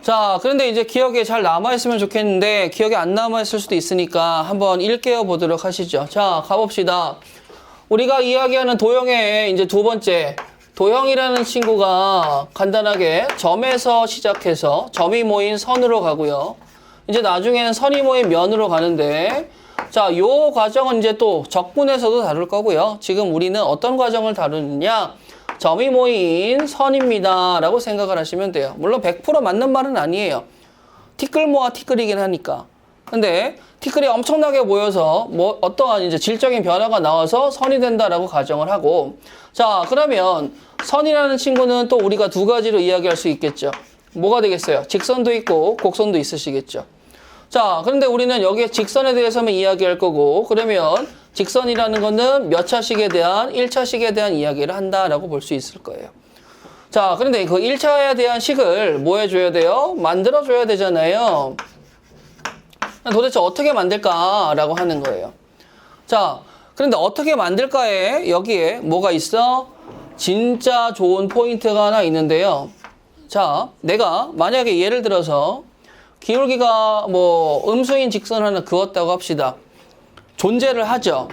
자, 그런데 이제 기억에 잘 남아있으면 좋겠는데 기억에 안 남아있을 수도 있으니까 한번 일깨워 보도록 하시죠. 자, 가봅시다. 우리가 이야기하는 도형의 이제 두 번째, 도형이라는 친구가 간단하게 점에서 시작해서 점이 모인 선으로 가고요. 이제 나중에는 선이 모인 면으로 가는데, 자, 요 과정은 이제 또 적분에서도 다룰 거고요. 지금 우리는 어떤 과정을 다루느냐? 점이 모인 선입니다 라고 생각을 하시면 돼요. 물론 100% 맞는 말은 아니에요. 티끌 모아 티끌이긴 하니까. 근데 티끌이 엄청나게 모여서 뭐 어떠한 이제 질적인 변화가 나와서 선이 된다라고 가정을 하고, 자, 그러면 선이라는 친구는 또 우리가 두 가지로 이야기할 수 있겠죠. 뭐가 되겠어요? 직선도 있고 곡선도 있으시겠죠. 자, 그런데 우리는 여기에 직선에 대해서만 이야기할 거고, 그러면 직선이라는 거는 몇 차식에 대한 1차식에 대한 이야기를 한다라고 볼 수 있을 거예요. 자, 그런데 그 1차에 대한 식을 뭐 해줘야 돼요? 만들어줘야 되잖아요. 도대체 어떻게 만들까라고 하는 거예요. 자, 그런데 어떻게 만들까에 여기에 뭐가 있어? 진짜 좋은 포인트가 하나 있는데요. 자, 내가 만약에 예를 들어서 기울기가 뭐 음수인 직선 하나 그었다고 합시다. 존재를 하죠.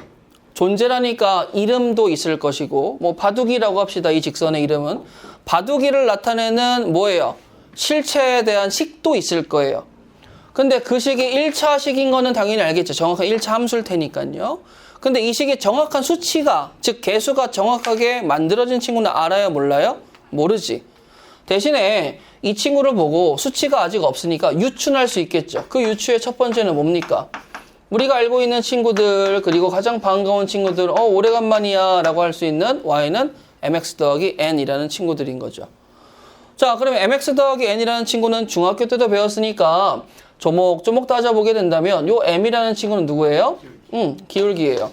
존재라니까 이름도 있을 것이고, 뭐 바둑이라고 합시다. 이 직선의 이름은. 바둑이를 나타내는 뭐예요? 실체에 대한 식도 있을 거예요. 근데 그 식이 1차 식인 거는 당연히 알겠죠. 정확한 1차 함수일 테니까요. 근데 이 식의 정확한 수치가, 즉 개수가 정확하게 만들어진 친구는 알아요? 몰라요? 모르지. 대신에 이 친구를 보고 수치가 아직 없으니까 유추할 수 있겠죠. 그 유추의 첫 번째는 뭡니까? 우리가 알고 있는 친구들, 그리고 가장 반가운 친구들, 오래간만이야 라고 할 수 있는 y는 mx 더하기 n이라는 친구들인 거죠. 자, 그러면 mx 더하기 n이라는 친구는 중학교 때도 배웠으니까 조목조목 따져보게 된다면 요 m이라는 친구는 누구예요? 기울기예요.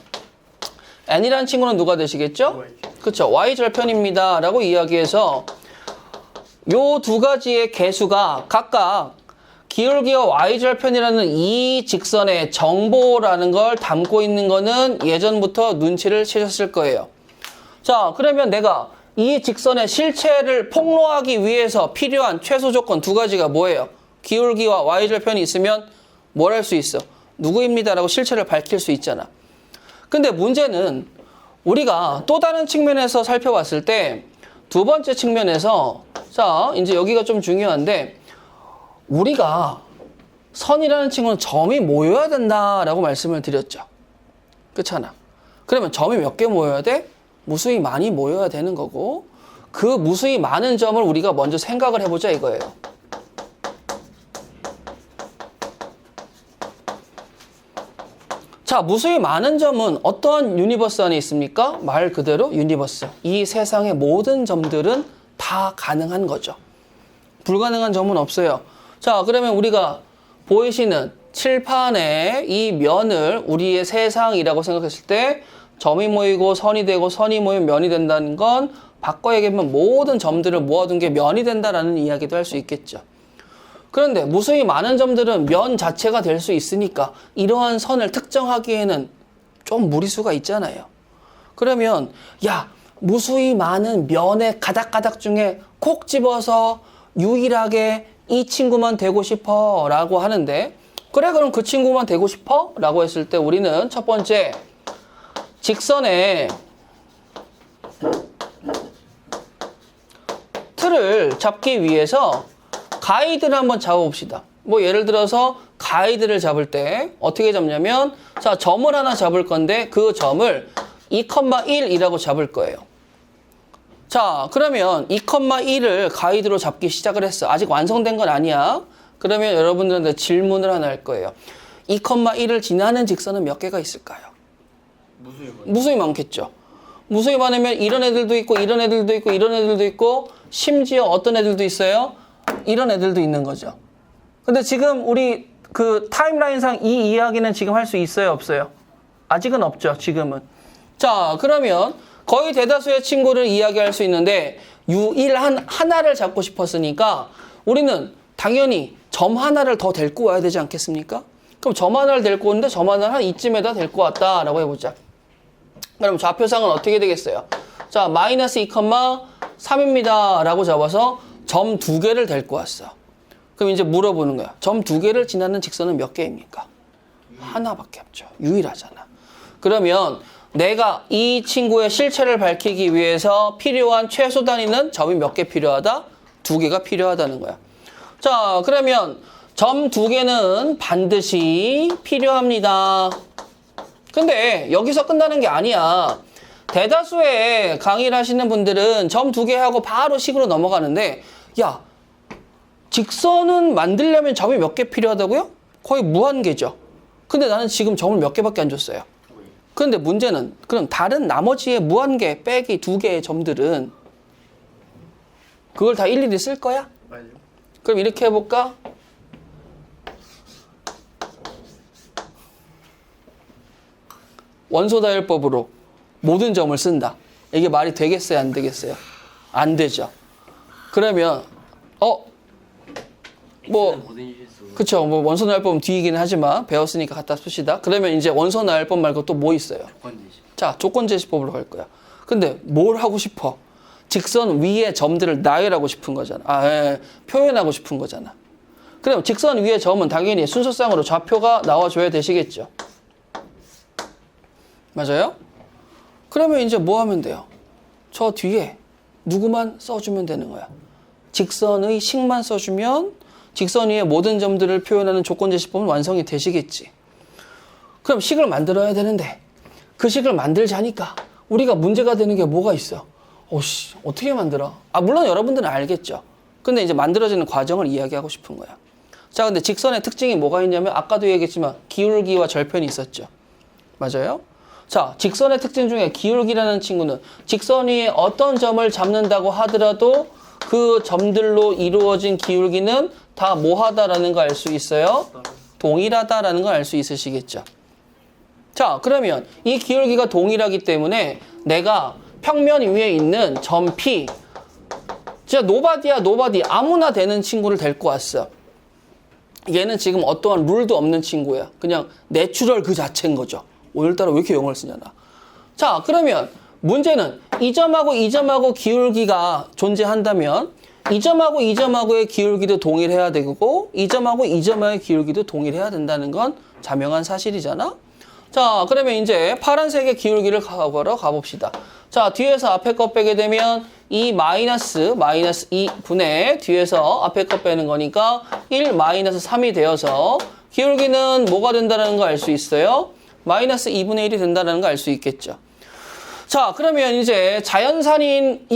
n이라는 친구는 누가 되시겠죠? 그쵸, y절편입니다 라고 이야기해서 요 두 가지의 개수가 각각 기울기와 y절편이라는 이 직선의 정보라는 걸 담고 있는 거는 예전부터 눈치를 채셨을 거예요. 자, 그러면 내가 이 직선의 실체를 폭로하기 위해서 필요한 최소 조건 두 가지가 뭐예요? 기울기와 y절편이 있으면 뭘 할 수 있어? 누구입니다라고 실체를 밝힐 수 있잖아. 근데 문제는 우리가 또 다른 측면에서 살펴봤을 때 두 번째 측면에서, 자, 이제 여기가 좀 중요한데, 우리가 선이라는 친구는 점이 모여야 된다라고 말씀을 드렸죠. 그렇잖아. 그러면 점이 몇 개 모여야 돼? 무수히 많이 모여야 되는 거고, 그 무수히 많은 점을 우리가 먼저 생각을 해보자 이거예요. 자, 무수히 많은 점은 어떠한 유니버스 안에 있습니까? 말 그대로 유니버스. 이 세상의 모든 점들은 다 가능한 거죠. 불가능한 점은 없어요. 자, 그러면 우리가 보이시는 칠판의 이 면을 우리의 세상이라고 생각했을 때 점이 모이고 선이 되고 선이 모이면 면이 된다는 건 바꿔 얘기하면 모든 점들을 모아둔 게 면이 된다라는 이야기도 할 수 있겠죠. 그런데 무수히 많은 점들은 면 자체가 될 수 있으니까 이러한 선을 특정하기에는 좀 무리수가 있잖아요. 그러면 야, 무수히 많은 면의 가닥가닥 중에 콕 집어서 유일하게 이 친구만 되고 싶어 라고 하는데, 그래, 그럼 그 친구만 되고 싶어? 라고 했을 때 우리는 첫 번째 직선의 틀을 잡기 위해서 가이드를 한번 잡아봅시다. 뭐 예를 들어서 가이드를 잡을 때 어떻게 잡냐면, 자, 점을 하나 잡을 건데 그 점을 2,1이라고 잡을 거예요. 자, 그러면 2,1을 가이드로 잡기 시작을 했어. 아직 완성된 건 아니야. 그러면 여러분들한테 질문을 하나 할 거예요. 2,1을 지나는 직선은 몇 개가 있을까요? 무수히 많겠죠. 무수히 많으면 이런 애들도 있고 이런 애들도 있고 이런 애들도 있고, 심지어 어떤 애들도 있어요? 이런 애들도 있는 거죠. 근데 지금 우리 그 타임라인상 이 이야기는 지금 할 수 있어요, 없어요? 아직은 없죠, 지금은. 자, 그러면 거의 대다수의 친구를 이야기할 수 있는데 유일한 하나를 잡고 싶었으니까 우리는 당연히 점 하나를 더 데리고 와야 되지 않겠습니까? 그럼 점 하나를 데리고 오는데 점 하나를 한 이쯤에다 데리고 왔다라고 해보자. 그럼 좌표상은 어떻게 되겠어요? 자, 마이너스 2,3입니다 라고 잡아서 점 두 개를 데리고 왔어. 그럼 이제 물어보는 거야. 점 두 개를 지나는 직선은 몇 개입니까? 하나밖에 없죠. 유일하잖아. 그러면 내가 이 친구의 실체를 밝히기 위해서 필요한 최소 단위는 점이 몇 개 필요하다? 두 개가 필요하다는 거야. 자, 그러면 점 두 개는 반드시 필요합니다. 근데 여기서 끝나는 게 아니야. 대다수의 강의를 하시는 분들은 점 두 개 하고 바로 식으로 넘어가는데, 야, 직선은 만들려면 점이 몇 개 필요하다고요? 거의 무한개죠. 근데 나는 지금 점을 몇 개밖에 안 줬어요. 그런데 문제는 그럼 다른 나머지의 무한개 빼기 두 개의 점들은 그걸 다 일일이 쓸 거야? 아니요. 그럼 이렇게 해볼까? 원소다율법으로 모든 점을 쓴다. 이게 말이 되겠어요? 안 되겠어요? 안 되죠. 그러면 그쵸. 뭐 원소나열법은 뒤이기는 하지만 배웠으니까 갖다 씁시다. 그러면 이제 원소나열법 말고 또 뭐 있어요? 자, 조건제시법으로 갈 거야. 근데 뭘 하고 싶어? 직선 위에 점들을 나열하고 싶은 거잖아. 표현하고 싶은 거잖아. 그럼 직선 위에 점은 당연히 순서상으로 좌표가 나와줘야 되시겠죠. 맞아요? 그러면 이제 뭐 하면 돼요? 저 뒤에 누구만 써주면 되는 거야. 직선의 식만 써주면 직선 위에 모든 점들을 표현하는 조건제시법은 완성이 되시겠지. 그럼 식을 만들어야 되는데 그 식을 만들자니까 우리가 문제가 되는 게 뭐가 있어? 어떻게 만들어? 물론 여러분들은 알겠죠. 근데 이제 만들어지는 과정을 이야기하고 싶은 거야. 자, 근데 직선의 특징이 뭐가 있냐면 아까도 얘기했지만 기울기와 절편이 있었죠. 맞아요? 자, 직선의 특징 중에 기울기라는 친구는 직선 위에 어떤 점을 잡는다고 하더라도 그 점들로 이루어진 기울기는 다 뭐하다라는 거 알 수 있어요? 동일하다라는 걸 알 수 있으시겠죠. 자, 그러면 이 기울기가 동일하기 때문에 내가 평면 위에 있는 점 P, 진짜 노바디야 노바디 아무나 되는 친구를 데리고 왔어. 얘는 지금 어떠한 룰도 없는 친구야. 그냥 내추럴 그 자체인 거죠. 오늘따라 왜 이렇게 영어를 쓰냐 나. 자, 그러면 문제는 이 점하고 이 점하고 기울기가 존재한다면 이 점하고 이 점하고의 기울기도 동일해야 되고 이 점하고 이 점하고의 기울기도 동일해야 된다는 건 자명한 사실이잖아. 자, 그러면 이제 파란색의 기울기를 가봅시다. 자, 뒤에서 앞에 거 빼게 되면 이 마이너스 2분의 뒤에서 앞에 거 빼는 거니까 1 마이너스 3이 되어서 기울기는 뭐가 된다는 거 알 수 있어요? 마이너스 2분의 1이 된다는 거 알 수 있겠죠. 자, 그러면 이제 자연산인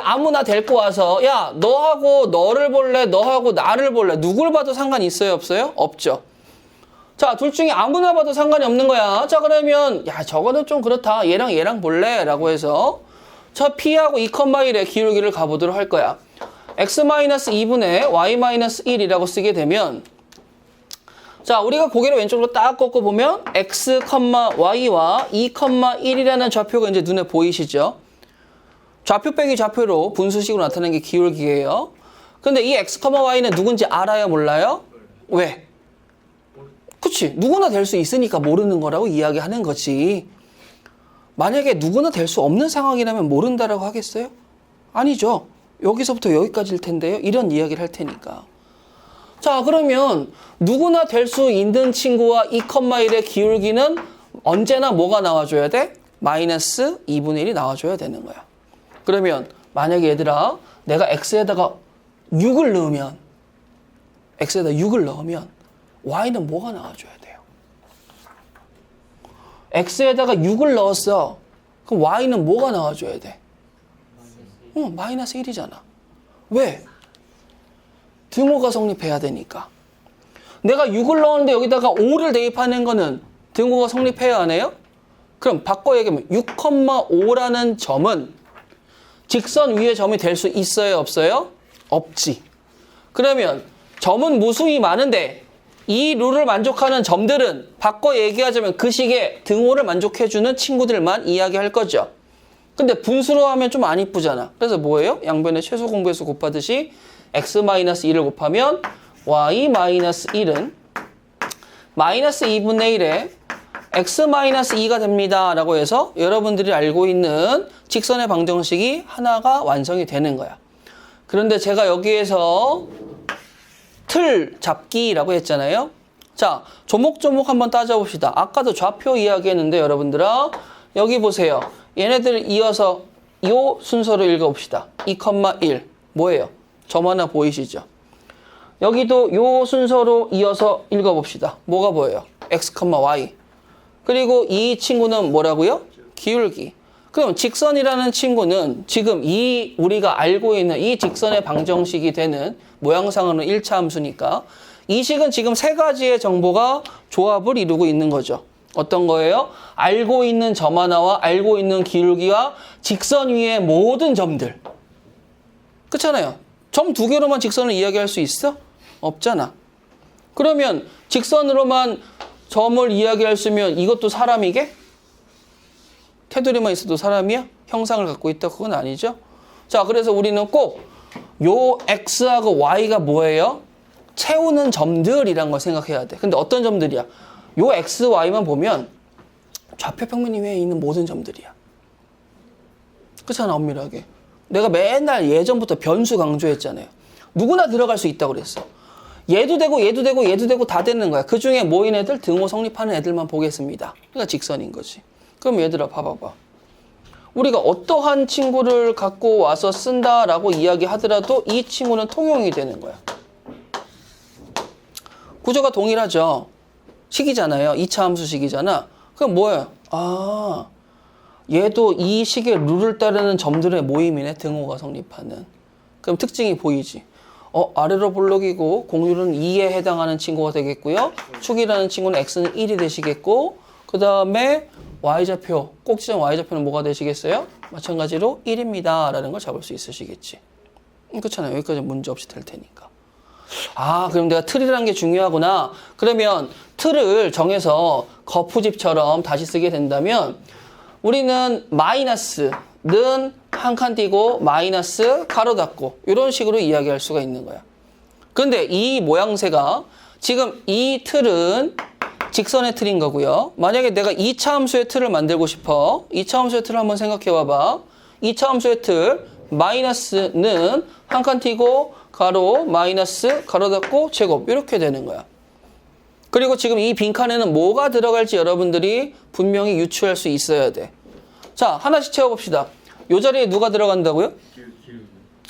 아무나 데리고 와서 야, 너하고 너를 볼래? 너하고 나를 볼래? 누굴 봐도 상관이 있어요? 없어요? 없죠. 자, 둘 중에 아무나 봐도 상관이 없는 거야. 자, 그러면 야, 저거는 좀 그렇다. 얘랑 볼래? 라고 해서 저 P하고 2,1의 기울기를 가보도록 할 거야. x-2분의 y-1이라고 쓰게 되면 자, 우리가 고개를 왼쪽으로 딱 꺾어 보면 x, y와 2,1이라는 좌표가 이제 눈에 보이시죠? 좌표 빼기 좌표로 분수식으로 나타나는 게 기울기예요. 근데 이 x, y는 누군지 알아요? 몰라요? 왜? 그치. 누구나 될 수 있으니까 모르는 거라고 이야기하는 거지. 만약에 누구나 될 수 없는 상황이라면 모른다라고 하겠어요? 아니죠. 여기서부터 여기까지일 텐데요. 이런 이야기를 할 테니까. 자, 그러면 누구나 될 수 있는 친구와 2,1의 기울기는 언제나 뭐가 나와줘야 돼? 마이너스 2분의 1이 나와줘야 되는 거야. 그러면 만약에 얘들아 내가 x에다가 6을 넣으면 y는 뭐가 나와줘야 돼요? x에다가 6을 넣었어. 그럼 y는 뭐가 나와줘야 돼? 마이너스 1이잖아. 왜? 등호가 성립해야 되니까. 내가 6을 넣었는데 여기다가 5를 대입하는 거는 등호가 성립해야 하네요? 그럼 바꿔 얘기하면 6,5라는 점은 직선 위의 점이 될 수 있어요? 없어요? 없지. 그러면 점은 무수히 많은데 이 룰을 만족하는 점들은 바꿔 얘기하자면 그 식의 등호를 만족해주는 친구들만 이야기할 거죠. 근데 분수로 하면 좀 안 이쁘잖아. 그래서 뭐예요? 양변의 최소 공배수 곱하듯이 x-1을 곱하면 y-1은 마이너스 2분의 1에 x-2가 됩니다. 라고 해서 여러분들이 알고 있는 직선의 방정식이 하나가 완성이 되는 거야. 그런데 제가 여기에서 틀 잡기라고 했잖아요. 자, 조목조목 한번 따져봅시다. 아까도 좌표 이야기했는데 여러분들아, 여기 보세요. 얘네들 이어서 이 순서로 읽어봅시다. 2,1 뭐예요? 점 하나 보이시죠? 여기도 이 순서로 이어서 읽어봅시다. 뭐가 보여요? x, y. 그리고 이 친구는 뭐라고요? 기울기. 그럼 직선이라는 친구는 지금 이 우리가 알고 있는 이 직선의 방정식이 되는 모양상으로는 1차 함수니까 이 식은 지금 세 가지의 정보가 조합을 이루고 있는 거죠. 어떤 거예요? 알고 있는 점 하나와 알고 있는 기울기와 직선 위의 모든 점들. 그렇잖아요. 점 두 개로만 직선을 이야기할 수 있어? 없잖아. 그러면 직선으로만 점을 이야기할 수 있으면 이것도 사람이게? 테두리만 있어도 사람이야? 형상을 갖고 있다? 그건 아니죠. 자, 그래서 우리는 꼭 요 x하고 y가 뭐예요? 채우는 점들이란 걸 생각해야 돼. 근데 어떤 점들이야? 요 x, y만 보면 좌표 평면 위에 있는 모든 점들이야. 그렇잖아, 엄밀하게. 내가 맨날 예전부터 변수 강조했잖아요. 누구나 들어갈 수 있다고 그랬어. 얘도 되고 얘도 되고 얘도 되고 다 되는 거야. 그 중에 모인 애들, 등호 성립하는 애들만 보겠습니다. 그러니까 직선인 거지. 그럼 얘들아 봐봐봐. 우리가 어떠한 친구를 갖고 와서 쓴다라고 이야기하더라도 이 친구는 통용이 되는 거야. 구조가 동일하죠. 식이잖아요. 2차 함수 식이잖아. 그럼 뭐예요? 아, 얘도 이 식의 룰을 따르는 점들의 모임이네. 등호가 성립하는. 그럼 특징이 보이지. 아래로 볼록이고 공률은 2에 해당하는 친구가 되겠고요. 축이라는 친구는 x는 1이 되시겠고 그 다음에 y좌표, 꼭지점 y좌표는 뭐가 되시겠어요? 마찬가지로 1입니다. 라는 걸 잡을 수 있으시겠지. 그렇잖아요. 여기까지 문제 없이 될 테니까. 아, 그럼 내가 틀이라는 게 중요하구나. 그러면 틀을 정해서 거푸집처럼 다시 쓰게 된다면 우리는 마이너스는 한 칸 띄고 마이너스 가로 닫고 이런 식으로 이야기할 수가 있는 거야. 근데 이 모양새가 지금 이 틀은 직선의 틀인 거고요. 만약에 내가 2차 함수의 틀을 만들고 싶어. 2차 함수의 틀을 한번 생각해 봐봐. 2차 함수의 틀 마이너스는 한 칸 띄고 가로 마이너스 가로 닫고 제곱 이렇게 되는 거야. 그리고 지금 이 빈칸에는 뭐가 들어갈지 여러분들이 분명히 유추할 수 있어야 돼. 자, 하나씩 채워봅시다. 이 자리에 누가 들어간다고요? 기울기.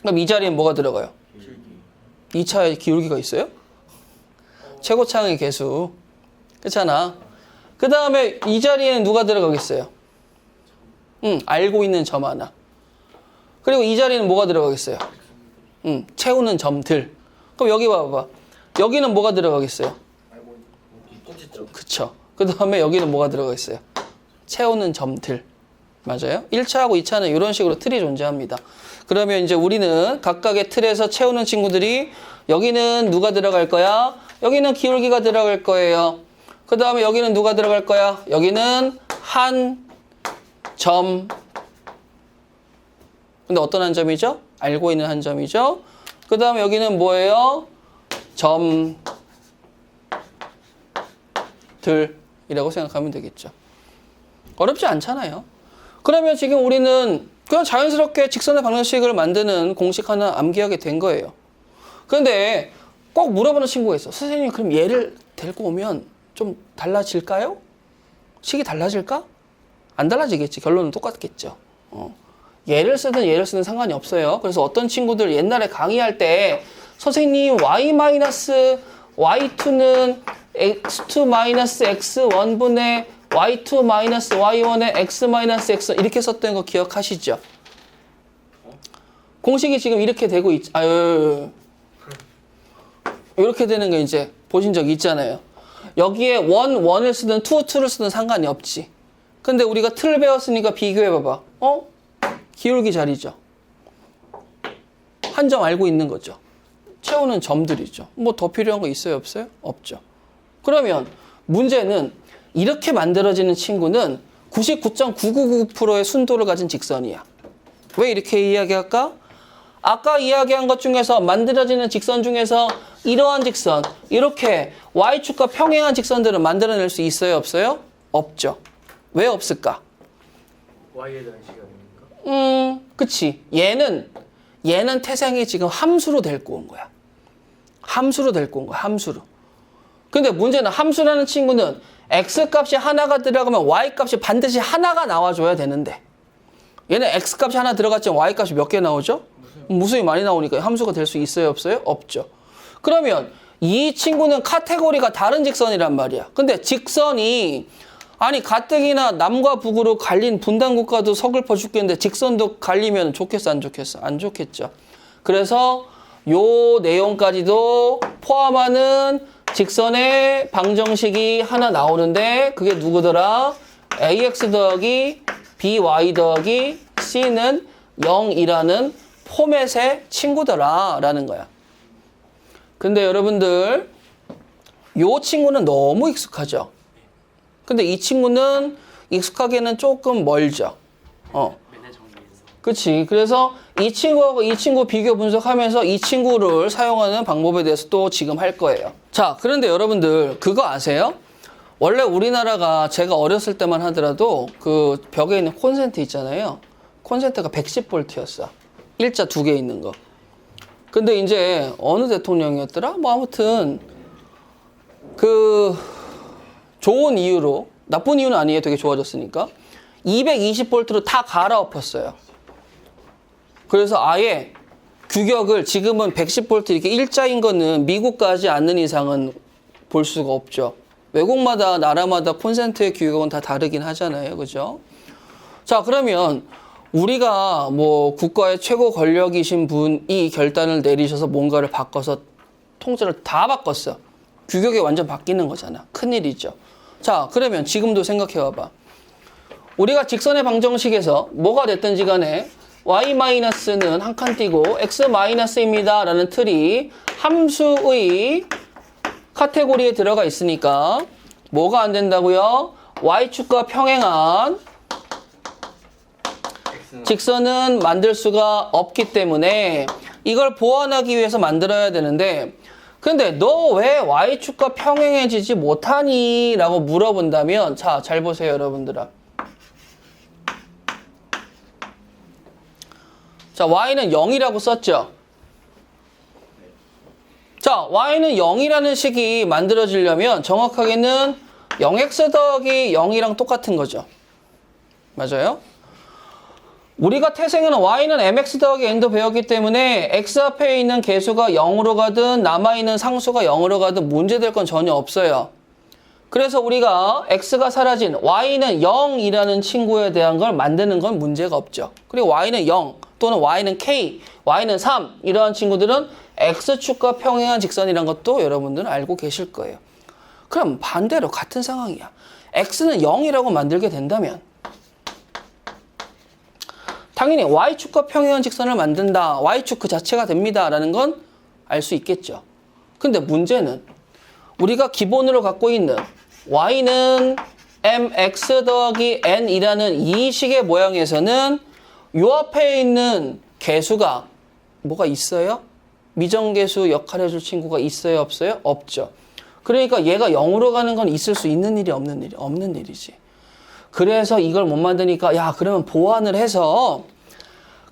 그럼 이 자리에 뭐가 들어가요? 기울기. 2차에 기울기가 있어요? 최고차항의 개수. 그렇잖아. 그 다음에 이 자리에는 누가 들어가겠어요? 알고 있는 점 하나. 그리고 이 자리에는 뭐가 들어가겠어요? 채우는 점들. 그럼 여기 봐봐. 여기는 뭐가 들어가겠어요? 그쵸. 그 다음에 여기는 뭐가 들어가겠어요? 채우는 점들. 맞아요? 1차하고 2차는 이런 식으로 틀이 존재합니다. 그러면 이제 우리는 각각의 틀에서 채우는 친구들이 여기는 누가 들어갈 거야? 여기는 기울기가 들어갈 거예요. 그 다음에 여기는 누가 들어갈 거야? 여기는 한 점. 근데 어떤 한 점이죠? 알고 있는 한 점이죠. 그 다음에 여기는 뭐예요? 점들이라고 생각하면 되겠죠. 어렵지 않잖아요. 그러면 지금 우리는 그냥 자연스럽게 직선의 방정식을 만드는 공식 하나 암기하게 된 거예요. 그런데 꼭 물어보는 친구가 있어. 선생님, 그럼 얘를 데리고 오면 좀 달라질까요? 식이 달라질까? 안 달라지겠지. 결론은 똑같겠죠. 얘를 쓰든 얘를 쓰든 상관이 없어요. 그래서 어떤 친구들 옛날에 강의할 때 선생님 y-y2는 x2-x1분의 y2-y1의 x-x 이렇게 썼던 거 기억하시죠? 공식이 지금 이렇게 되고 이렇게 되는 거 이제 보신 적 있잖아요. 여기에 1을 쓰든 2를 쓰든 상관이 없지. 근데 우리가 틀 배웠으니까 비교해봐봐. 기울기 자리죠. 한 점 알고 있는 거죠. 채우는 점들이죠. 뭐 더 필요한 거 있어요? 없어요? 없죠. 그러면 문제는 이렇게 만들어지는 친구는 99.999%의 순도를 가진 직선이야. 왜 이렇게 이야기할까? 아까 이야기한 것 중에서 만들어지는 직선 중에서 이러한 직선, 이렇게 Y축과 평행한 직선들은 만들어낼 수 있어요? 없어요? 없죠. 왜 없을까? Y에 대한 시간입니까? 그치. 얘는 태생이 지금 함수로 데리고 온 거야. 함수로 데리고 온 거야. 함수로. 근데 문제는 함수라는 친구는 x값이 하나가 들어가면 y값이 반드시 하나가 나와줘야 되는데 얘는 x값이 하나 들어갔지만 y값이 몇 개 나오죠? 무수히 많이 나오니까 함수가 될 수 있어요? 없어요? 없죠. 그러면 이 친구는 카테고리가 다른 직선이란 말이야. 근데 직선이 아니 가뜩이나 남과 북으로 갈린 분단국가도 서글퍼 죽겠는데 직선도 갈리면 좋겠어? 안 좋겠어? 안 좋겠죠. 그래서 요 내용까지도 포함하는 직선의 방정식이 하나 나오는데 그게 누구더라? ax 더하기 by 더하기 c는 0이라는 포맷의 친구더라 라는 거야. 근데 여러분들 요 친구는 너무 익숙하죠? 근데 이 친구는 익숙하게는 조금 멀죠? 맨날 정리해서. 그치. 그래서 이 친구하고 이 친구 비교 분석하면서 이 친구를 사용하는 방법에 대해서 또 지금 할 거예요. 자, 그런데 여러분들 그거 아세요? 원래 우리나라가 제가 어렸을 때만 하더라도 그 벽에 있는 콘센트 있잖아요. 콘센트가 110V였어. 일자 2개 있는 거. 근데 이제 어느 대통령이었더라? 뭐 아무튼 그 좋은 이유로, 나쁜 이유는 아니에요. 되게 좋아졌으니까. 220V로 다 갈아엎었어요. 그래서 아예 규격을 지금은 110V 이렇게 일자인 거는 미국 가지 않는 이상은 볼 수가 없죠. 외국마다 나라마다 콘센트의 규격은 다 다르긴 하잖아요. 그죠? 자, 그러면 우리가 뭐 국가의 최고 권력이신 분이 결단을 내리셔서 뭔가를 바꿔서 통째로 다 바꿨어. 규격이 완전 바뀌는 거잖아. 큰일이죠. 자, 그러면 지금도 생각해 봐봐. 우리가 직선의 방정식에서 뭐가 됐든지 간에 y-는 한 칸 띄고 x-입니다 라는 틀이 함수의 카테고리에 들어가 있으니까 뭐가 안 된다고요? y축과 평행한 직선은 만들 수가 없기 때문에 이걸 보완하기 위해서 만들어야 되는데 근데 너 왜 y축과 평행해지지 못하니? 라고 물어본다면 자, 잘 보세요 여러분들아. 자, y는 0이라고 썼죠? 자, y는 0이라는 식이 만들어지려면 정확하게는 0x 더하기 0이랑 똑같은 거죠. 맞아요? 우리가 태생에는 y는 mx 더하기 n도 배웠기 때문에 x 앞에 있는 개수가 0으로 가든 남아있는 상수가 0으로 가든 문제될 건 전혀 없어요. 그래서 우리가 x가 사라진 y는 0이라는 친구에 대한 걸 만드는 건 문제가 없죠. 그리고 y는 0 또는 y는 k, y는 3 이러한 친구들은 x축과 평행한 직선이란 것도 여러분들은 알고 계실 거예요. 그럼 반대로 같은 상황이야. x는 0이라고 만들게 된다면 당연히 y축과 평행한 직선을 만든다. y축 그 자체가 됩니다. 라는 건 알 수 있겠죠. 근데 문제는 우리가 기본으로 갖고 있는 y는 mx 더하기 n이라는 이 식의 모양에서는 요 앞에 있는 개수가 뭐가 있어요? 미정계수 역할을 해줄 친구가 있어요? 없어요? 없죠. 그러니까 얘가 0으로 가는 건 있을 수 있는 일이 없는 일이 없는 일이지. 그래서 이걸 못 만드니까 야 그러면 보완을 해서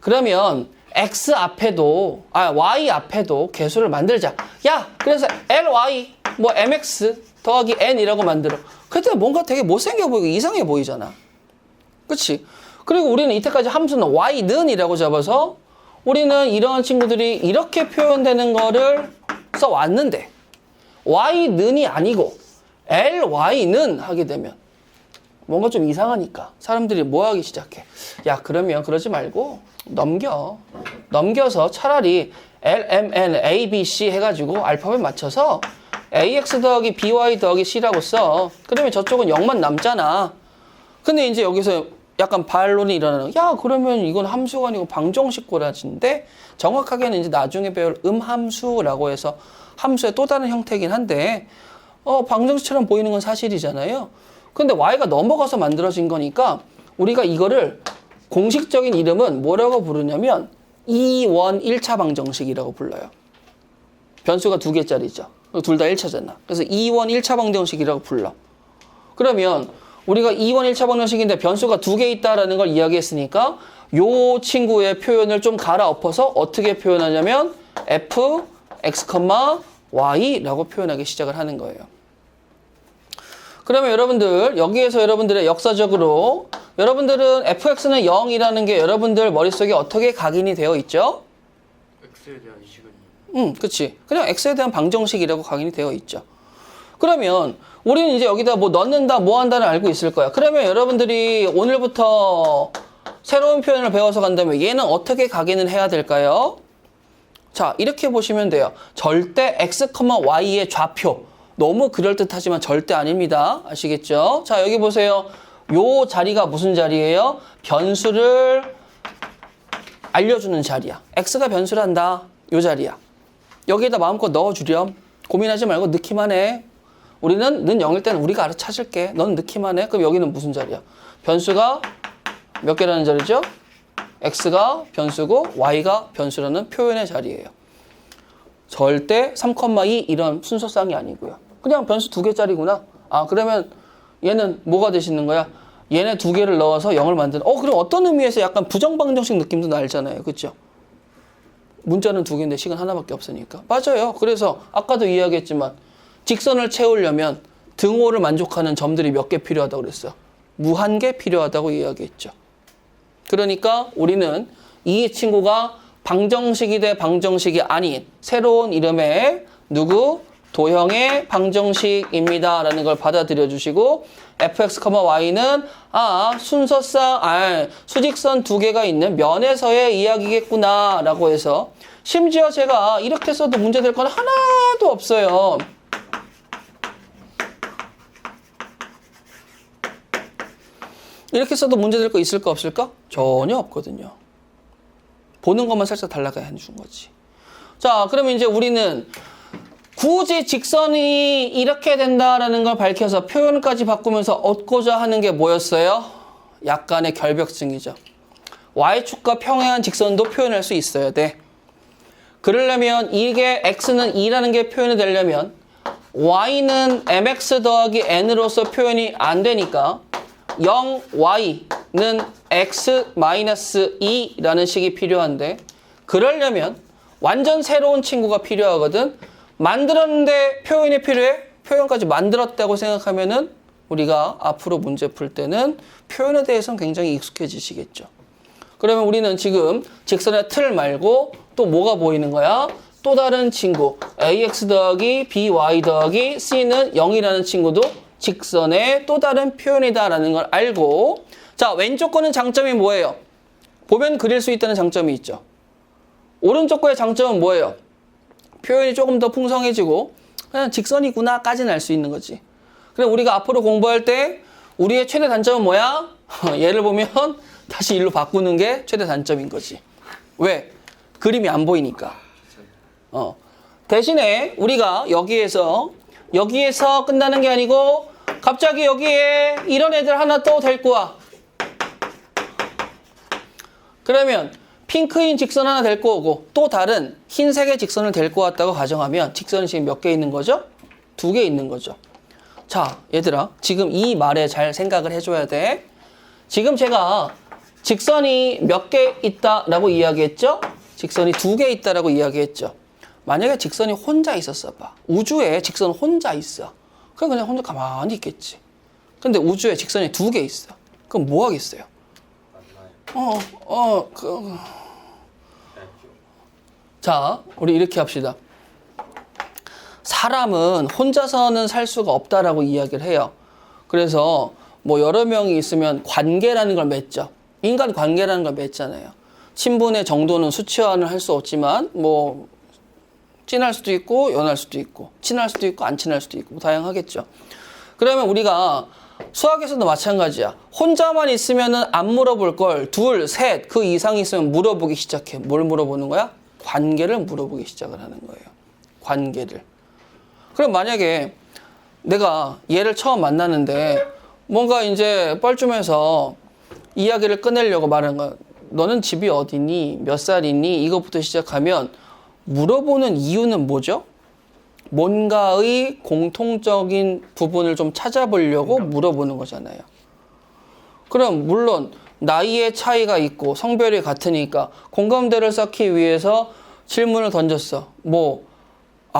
그러면 x 앞에도 y 앞에도 개수를 만들자. 야 그래서 ly 뭐 mx 더하기 n이라고 만들어. 그때 뭔가 되게 못생겨 보이고 이상해 보이잖아. 그치? 그리고 우리는 이때까지 함수는 y는 이라고 잡아서 우리는 이런 친구들이 이렇게 표현되는 거를 써왔는데 y는이 아니고 ly는 하게 되면 뭔가 좀 이상하니까 사람들이 뭐 하기 시작해. 야 그러면 그러지 말고 넘겨서 차라리 LMN, A, B, C 해가지고 알파벳 맞춰서 AX 더하기 BY 더하기 C라고 써. 그러면 저쪽은 0만 남잖아. 근데 이제 여기서 약간 반론이 일어나는 야 그러면 이건 함수가 아니고 방정식 꼬라지인데 정확하게는 이제 나중에 배울 음함수라고 해서 함수의 또 다른 형태이긴 한데 방정식처럼 보이는 건 사실이잖아요. 근데 y가 넘어가서 만들어진 거니까 우리가 이거를 공식적인 이름은 뭐라고 부르냐면 2원 1차 방정식이라고 불러요. 변수가 2개짜리죠. 둘 다 1차잖아. 그래서 2원 1차 방정식이라고 불러. 그러면 우리가 2원 1차 방정식인데 변수가 2개 있다라는 걸 이야기했으니까 요 친구의 표현을 좀 갈아엎어서 어떻게 표현하냐면 f, x, y라고 표현하기 시작을 하는 거예요. 그러면 여러분들 여기에서 여러분들의 역사적으로 여러분들은 fx는 0이라는 게 여러분들 머릿속에 어떻게 각인이 되어 있죠? X에 대한 식은 그치. 그냥 x에 대한 방정식이라고 각인이 되어 있죠. 그러면 우리는 이제 여기다 뭐 넣는다, 뭐 한다는 알고 있을 거야. 그러면 여러분들이 오늘부터 새로운 표현을 배워서 간다면 얘는 어떻게 각인을 해야 될까요? 자, 이렇게 보시면 돼요. 절대 x, y의 좌표. 너무 그럴듯하지만 절대 아닙니다. 아시겠죠? 자, 여기 보세요. 요 자리가 무슨 자리예요? 변수를 알려주는 자리야. x가 변수란다. 요 자리야. 여기에다 마음껏 넣어주렴. 고민하지 말고 넣기만 해. 우리는 는 0일 때는 우리가 알아서 찾을게. 넌 넣기만 해. 그럼 여기는 무슨 자리야? 변수가 몇 개라는 자리죠? x가 변수고 y가 변수라는 표현의 자리예요. 절대 3,2 이런 순서상이 아니고요. 그냥 변수 2개짜리구나. 아, 그러면 얘는 뭐가 되시는 거야? 얘네 2개를 넣어서 0을 만드는. 그럼 어떤 의미에서 약간 부정방정식 느낌도 날잖아요. 그렇죠? 문자는 2개인데 식은 하나밖에 없으니까. 맞아요. 그래서 아까도 이야기했지만 직선을 채우려면 등호를 만족하는 점들이 몇 개 필요하다고 그랬어요. 무한개 필요하다고 이야기했죠. 그러니까 우리는 이 친구가 방정식이 돼 방정식이 아닌 새로운 이름의 누구? 도형의 방정식입니다. 라는 걸 받아들여 주시고 fx, y는 순서상 수직선 2개가 있는 면에서의 이야기겠구나 라고 해서 심지어 제가 이렇게 써도 문제될 건 하나도 없어요. 이렇게 써도 문제될 거 있을까 없을까? 전혀 없거든요. 보는 것만 살짝 달라가 해준 거지. 자, 그러면 이제 우리는 굳이 직선이 이렇게 된다라는 걸 밝혀서 표현까지 바꾸면서 얻고자 하는 게 뭐였어요? 약간의 결벽증이죠. y축과 평행한 직선도 표현할 수 있어야 돼. 그러려면 이게 x는 2라는 게 표현이 되려면 y는 mx 더하기 n으로서 표현이 안 되니까 0y는 x-2라는 식이 필요한데 그러려면 완전 새로운 친구가 필요하거든. 만들었는데 표현이 필요해? 표현까지 만들었다고 생각하면은 우리가 앞으로 문제 풀 때는 표현에 대해서는 굉장히 익숙해지시겠죠. 그러면 우리는 지금 직선의 틀 말고 또 뭐가 보이는 거야? 또 다른 친구 ax 더하기 by 더하기 c는 0이라는 친구도 직선의 또 다른 표현이다라는 걸 알고 자, 왼쪽 거는 장점이 뭐예요? 보면 그릴 수 있다는 장점이 있죠. 오른쪽 거의 장점은 뭐예요? 표현이 조금 더 풍성해지고 그냥 직선이구나 까지는 알 수 있는 거지. 그럼 우리가 앞으로 공부할 때 우리의 최대 단점은 뭐야? 얘를 보면 다시 일로 바꾸는 게 최대 단점인 거지. 왜? 그림이 안 보이니까. 대신에 우리가 여기에서 끝나는 게 아니고 갑자기 여기에 이런 애들 하나 또 데리고 와. 그러면 핑크인 직선 하나 데리고 오고 또 다른 흰색의 직선을 데리고 왔다고 가정하면 직선이 지금 몇 개 있는 거죠? 2개 있는 거죠. 자, 얘들아 지금 이 말에 잘 생각을 해줘야 돼. 지금 제가 직선이 몇 개 있다라고 이야기했죠? 직선이 2개 있다라고 이야기했죠. 만약에 직선이 혼자 있었어 봐. 우주에 직선 혼자 있어. 그럼 그냥 혼자 가만히 있겠지. 근데 우주에 직선이 2개 있어. 그럼 뭐 하겠어요? 자, 우리 이렇게 합시다. 사람은 혼자서는 살 수가 없다라고 이야기를 해요. 그래서 뭐 여러 명이 있으면 관계라는 걸 맺죠. 인간 관계라는 걸 맺잖아요. 친분의 정도는 수치화는 할 수 없지만 뭐 진할 수도 있고 연할 수도 있고 친할 수도 있고 안 친할 수도 있고 뭐 다양하겠죠. 그러면 우리가 수학에서도 마찬가지야. 혼자만 있으면은 안 물어볼 걸 둘, 셋, 그 이상이 있으면 물어보기 시작해. 뭘 물어보는 거야? 관계를 물어보기 시작을 하는 거예요. 관계를. 그럼 만약에 내가 얘를 처음 만나는데 뭔가 이제 뻘쭘해서 이야기를 꺼내려고 말하는 거야. 너는 집이 어디니? 몇 살이니? 이것부터 시작하면 물어보는 이유는 뭐죠? 뭔가의 공통적인 부분을 좀 찾아보려고 물어보는 거잖아요. 그럼 물론 나이의 차이가 있고 성별이 같으니까 공감대를 쌓기 위해서 질문을 던졌어. 뭐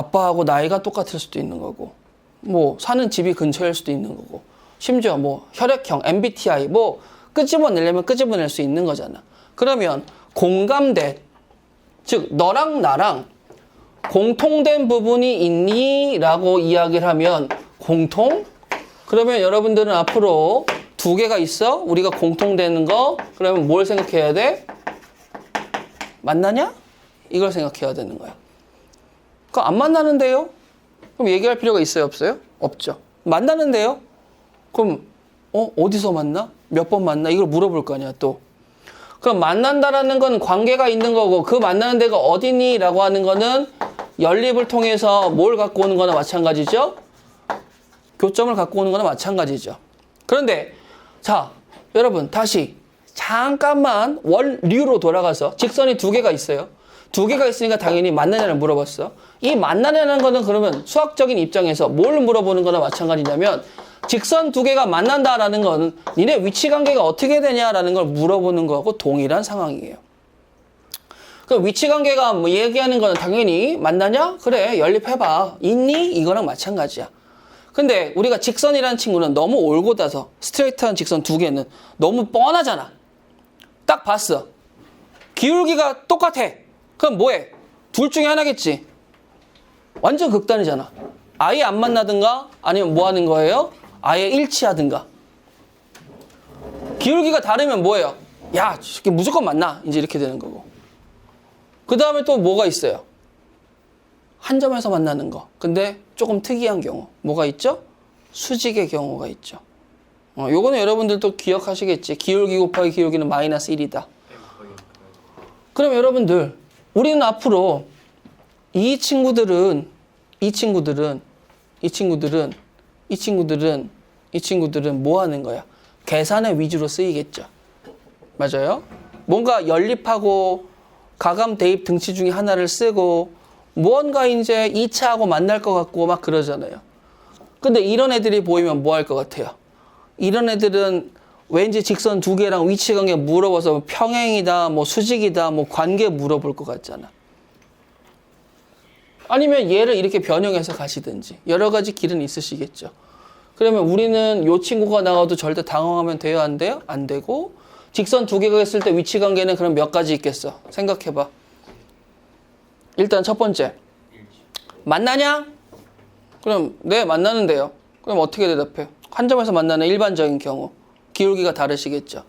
아빠하고 나이가 똑같을 수도 있는 거고, 뭐 사는 집이 근처일 수도 있는 거고, 심지어 뭐 혈액형, MBTI 뭐 끄집어내려면 끄집어낼 수 있는 거잖아. 그러면 공감대, 즉 너랑 나랑 공통된 부분이 있니? 라고 이야기를 하면 공통? 그러면 여러분들은 앞으로 두 개가 있어? 우리가 공통되는 거? 그러면 뭘 생각해야 돼? 만나냐? 이걸 생각해야 되는 거야. 그럼 안 만나는데요? 그럼 얘기할 필요가 있어요? 없어요? 없죠. 만나는데요? 그럼 어디서 만나? 몇 번 만나? 이걸 물어볼 거 아니야 또. 그럼 만난다라는 건 관계가 있는 거고 그 만나는 데가 어디니? 라고 하는 거는 연립을 통해서 뭘 갖고 오는 거나 마찬가지죠? 교점을 갖고 오는 거나 마찬가지죠. 그런데 자 여러분 다시 잠깐만 원류로 돌아가서 직선이 두 개가 있어요. 두 개가 있으니까 당연히 만나냐를 물어봤어. 이 만나냐는 거는 그러면 수학적인 입장에서 뭘 물어보는 거나 마찬가지냐면 직선 두 개가 만난다라는 건 니네 위치 관계가 어떻게 되냐라는 걸 물어보는 거하고 동일한 상황이에요. 그럼 위치 관계가 뭐 얘기하는 거는 당연히 만나냐? 그래 연립해봐. 있니? 이거랑 마찬가지야. 근데 우리가 직선이라는 친구는 너무 올곧아서 스트레이트한 직선 두 개는 너무 뻔하잖아. 딱 봤어. 기울기가 똑같아. 그럼 뭐해? 둘 중에 하나겠지. 완전 극단이잖아. 아예 안 만나든가 아니면 뭐 하는 거예요? 아예 일치하든가. 기울기가 다르면 뭐예요? 야, 이게 무조건 만나. 이제 이렇게 되는 거고. 그 다음에 또 뭐가 있어요? 한 점에서 만나는 거. 근데 조금 특이한 경우. 뭐가 있죠? 수직의 경우가 있죠. 요거는 여러분들도 기억하시겠지. 기울기 곱하기 기울기는 마이너스 1이다. 그럼 여러분들, 우리는 앞으로 이 친구들은 뭐 하는 거야? 계산의 위주로 쓰이겠죠. 맞아요? 뭔가 연립하고 가감, 대입, 등치 중에 하나를 쓰고 무언가 이제 2차하고 만날 것 같고 막 그러잖아요. 근데 이런 애들이 보이면 뭐 할 것 같아요? 이런 애들은 왠지 직선 두 개랑 위치 관계 물어봐서 평행이다, 뭐 수직이다, 뭐 관계 물어볼 것 같잖아. 아니면 얘를 이렇게 변형해서 가시든지 여러 가지 길은 있으시겠죠. 그러면 우리는 요 친구가 나와도 절대 당황하면 돼요? 안 돼요? 안 되고 직선 두 개가 있을 때 위치 관계는 그럼 몇 가지 있겠어? 생각해봐. 일단 첫 번째 만나냐? 그럼 네 만나는데요. 그럼 어떻게 대답해요? 한 점에서 만나는 일반적인 경우 기울기가 다르시겠죠.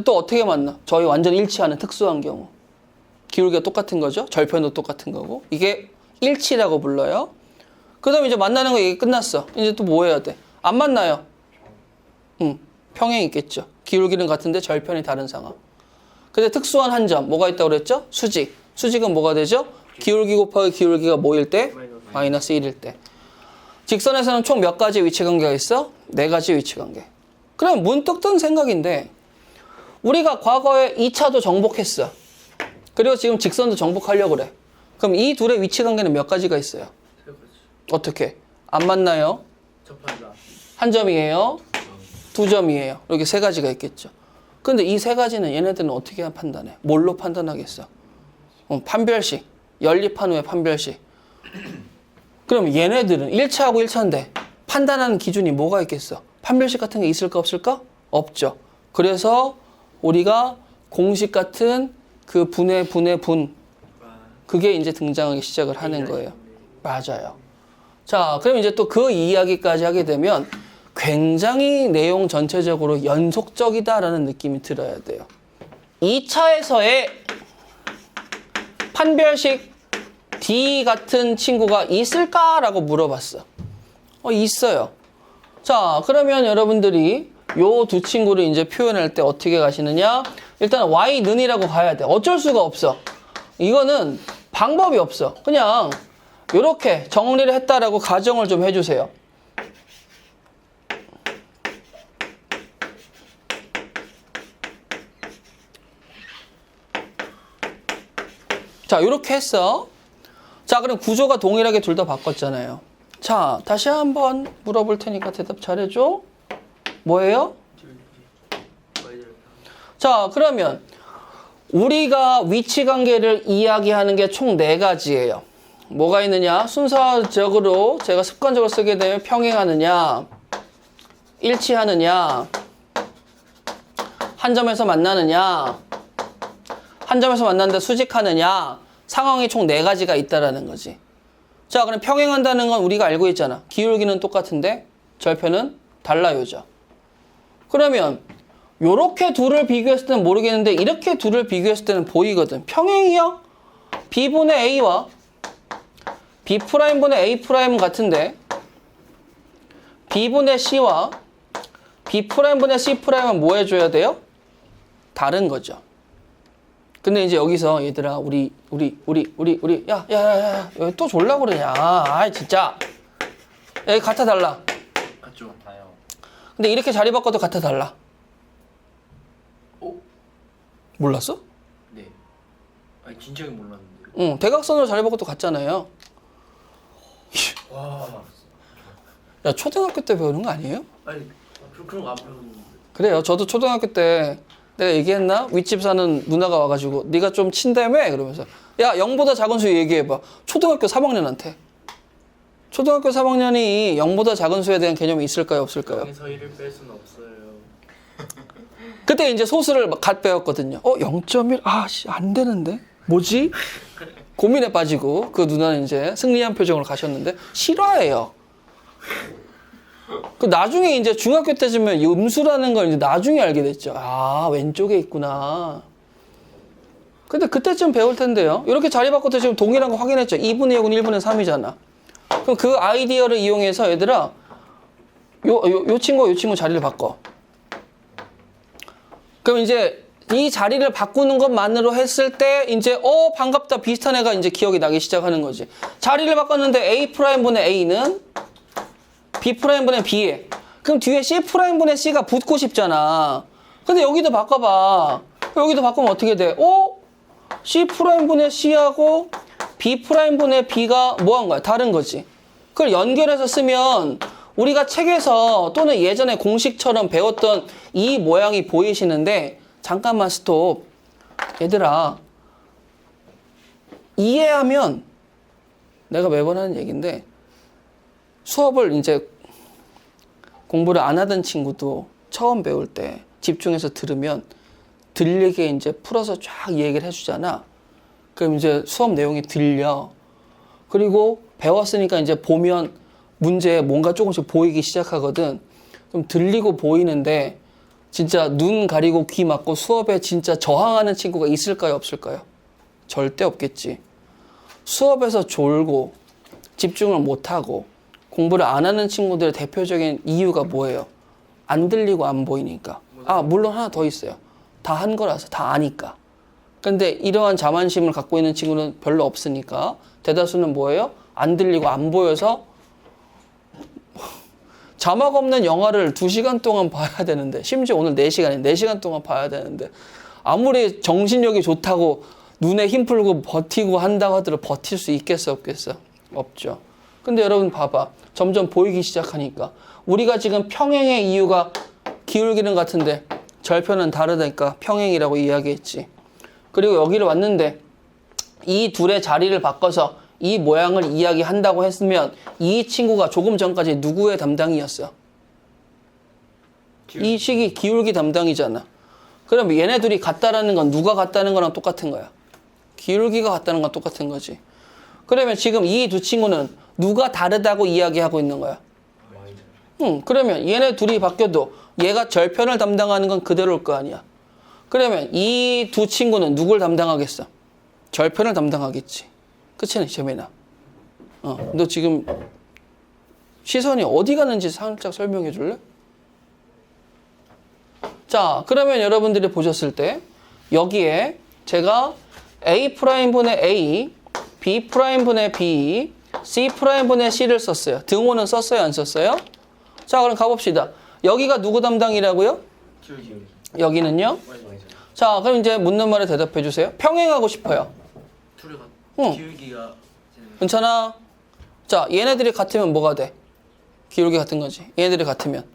또 어떻게 만나? 저희 완전 일치하는 특수한 경우 기울기가 똑같은 거죠. 절편도 똑같은 거고 이게 일치라고 불러요. 그 다음에 이제 만나는 거 얘기 끝났어. 이제 또 뭐 해야 돼? 안 만나요. 평행 있겠죠. 기울기는 같은데 절편이 다른 상황. 근데 특수한 한 점 뭐가 있다고 그랬죠? 수직. 수직은 뭐가 되죠? 기울기 곱하기 기울기가 뭐일 때? 마이너스 1일 때. 직선에서는 총 몇 가지 위치 관계가 있어? 4가지 위치 관계. 그럼 문득 든 생각인데 우리가 과거에 2차도 정복했어. 그리고 지금 직선도 정복하려고 그래. 그럼 이 둘의 위치 관계는 몇 가지가 있어요? 어떻게? 안 만나요? 접한다. 한 점이에요? 두 점이에요? 이렇게 3가지가 있겠죠. 근데 이 3가지는 얘네들은 어떻게 판단해? 뭘로 판단하겠어? 판별식. 연립한 후에 판별식. 그럼 얘네들은 1차하고 1차인데 판단하는 기준이 뭐가 있겠어? 판별식 같은 게 있을까 없을까? 없죠. 그래서 우리가 공식 같은 그 분의 분 그게 이제 등장하기 시작을 하는 거예요. 맞아요. 자, 그럼 이제 또 그 이야기까지 하게 되면 굉장히 내용 전체적으로 연속적이다라는 느낌이 들어야 돼요. 2차에서의 판별식 D 같은 친구가 있을까라고 물어봤어. 있어요. 자, 그러면 여러분들이 요 두 친구를 이제 표현할 때 어떻게 가시느냐? 일단 Y는이라고 가야 돼. 어쩔 수가 없어. 이거는 방법이 없어. 그냥 이렇게 정리를 했다라고 가정을 좀 해주세요. 자, 이렇게 했어. 자, 그럼 구조가 동일하게 둘 다 바꿨잖아요. 자, 다시 한번 물어볼 테니까 대답 잘해줘. 뭐예요? 자, 그러면 우리가 위치 관계를 이야기하는 게 총 4가지예요. 뭐가 있느냐? 순서적으로 제가 습관적으로 쓰게 되면 평행하느냐, 일치하느냐, 한 점에서 만나느냐, 한 점에서 만났는데 수직하느냐, 상황이 총 4가지가 있다라는 거지. 자, 그럼 평행한다는 건 우리가 알고 있잖아. 기울기는 똑같은데 절편은 달라요죠. 그러면 요렇게 둘을 비교했을 때는 모르겠는데 이렇게 둘을 비교했을 때는 보이거든. 평행이요? B분의 A와 B'분의 A'은 같은데 B분의 C와 B'분의 C'은 뭐 해줘야 돼요? 다른 거죠. 근데 이제 여기서 얘들아 우리 야 또 졸라 그러냐. 아이 진짜 여기 같아 달라. 같죠? 다요. 근데 이렇게 자리 바꿔도 같아 달라. 오? 몰랐어? 네. 아니 진작에 몰랐는데. 응, 대각선으로 자리 바꿔도 같잖아요. 와. 야, 초등학교 때 배우는 거 아니에요? 아니 그런 거 안 배웠는데. 그래요. 저도 초등학교 때 내가 얘기했나? 윗집 사는 누나가 와가지고 네가 좀 친다며? 그러면서 야, 0보다 작은 수 얘기해봐. 초등학교 3학년한테. 초등학교 3학년이 0보다 작은 수에 대한 개념이 있을까요? 없을까요? 0에서 1을 뺄 수는 없어요. 그때 이제 소수를 갓 배웠거든요. 0.1? 아, 씨, 안 되는데? 뭐지? 고민에 빠지고 그 누나는 이제 승리한 표정으로 가셨는데 실화예요. 그 나중에 이제 중학교 때쯤에 이 음수라는 걸 이제 나중에 알게 됐죠. 아, 왼쪽에 있구나. 근데 그때쯤 배울 텐데요. 이렇게 자리 바꿔도 지금 동일한 거 확인했죠. 2분의 6은 1분의 3이잖아. 그럼 그 아이디어를 이용해서 얘들아 요 친구 자리를 바꿔. 그럼 이제 이 자리를 바꾸는 것만으로 했을 때 이제 반갑다 비슷한 애가 이제 기억이 나기 시작하는 거지. 자리를 바꿨는데 A'분의 A는 B'분의 B에 그럼 뒤에 C'분의 C가 붙고 싶잖아. 근데 여기도 바꿔봐. 여기도 바꾸면 어떻게 돼? C'분의 C하고 B'분의 B가 뭐 한 거야? 다른 거지. 그걸 연결해서 쓰면 우리가 책에서 또는 예전에 공식처럼 배웠던 이 모양이 보이시는데 잠깐만 스톱. 얘들아 이해하면 내가 매번 하는 얘기인데 수업을 이제 공부를 안 하던 친구도 처음 배울 때 집중해서 들으면 들리게 이제 풀어서 쫙 얘기를 해주잖아. 그럼 이제 수업 내용이 들려. 그리고 배웠으니까 이제 보면 문제에 뭔가 조금씩 보이기 시작하거든. 그럼 들리고 보이는데 진짜 눈 가리고 귀 막고 수업에 진짜 저항하는 친구가 있을까요? 없을까요? 절대 없겠지. 수업에서 졸고 집중을 못하고 공부를 안 하는 친구들의 대표적인 이유가 뭐예요? 안 들리고 안 보이니까. 물론 하나 더 있어요. 다 한 거라서, 다 아니까. 근데 이러한 자만심을 갖고 있는 친구는 별로 없으니까 대다수는 뭐예요? 안 들리고 안 보여서 자막 없는 영화를 2시간 동안 봐야 되는데 심지어 오늘 4시간에 4시간 동안 봐야 되는데 아무리 정신력이 좋다고 눈에 힘 풀고 버티고 한다고 하더라도 버틸 수 있겠어 없겠어? 없죠. 근데 여러분 봐봐. 점점 보이기 시작하니까 우리가 지금 평행의 이유가 기울기는 같은데 절편은 다르다니까 평행이라고 이야기했지. 그리고 여기를 왔는데 이 둘의 자리를 바꿔서 이 모양을 이야기한다고 했으면 이 친구가 조금 전까지 누구의 담당이었어? 이 식이 기울기 담당이잖아. 그럼 얘네 둘이 같다라는 건 누가 같다는 거랑 똑같은 거야. 기울기가 같다는 건 똑같은 거지. 그러면 지금 이 두 친구는 누가 다르다고 이야기하고 있는 거야? 그러면 얘네 둘이 바뀌어도 얘가 절편을 담당하는 건 그대로일 거 아니야. 그러면 이 두 친구는 누굴 담당하겠어? 절편을 담당하겠지. 그치는 재민아. 너 지금 시선이 어디 가는지 살짝 설명해 줄래? 자, 그러면 여러분들이 보셨을 때 여기에 제가 A'분의 A, B'분의 B, C'분의 C를 썼어요. 등호는 썼어요? 안 썼어요? 자, 그럼 가봅시다. 여기가 누구 담당이라고요? 기울기. 여기는요? 자, 그럼 이제 묻는 말에 대답해 주세요. 평행하고 싶어요. 둘이 응. 기울기가 괜찮아? 자, 얘네들이 같으면 뭐가 돼? 기울기 같은 거지. 얘네들이 같으면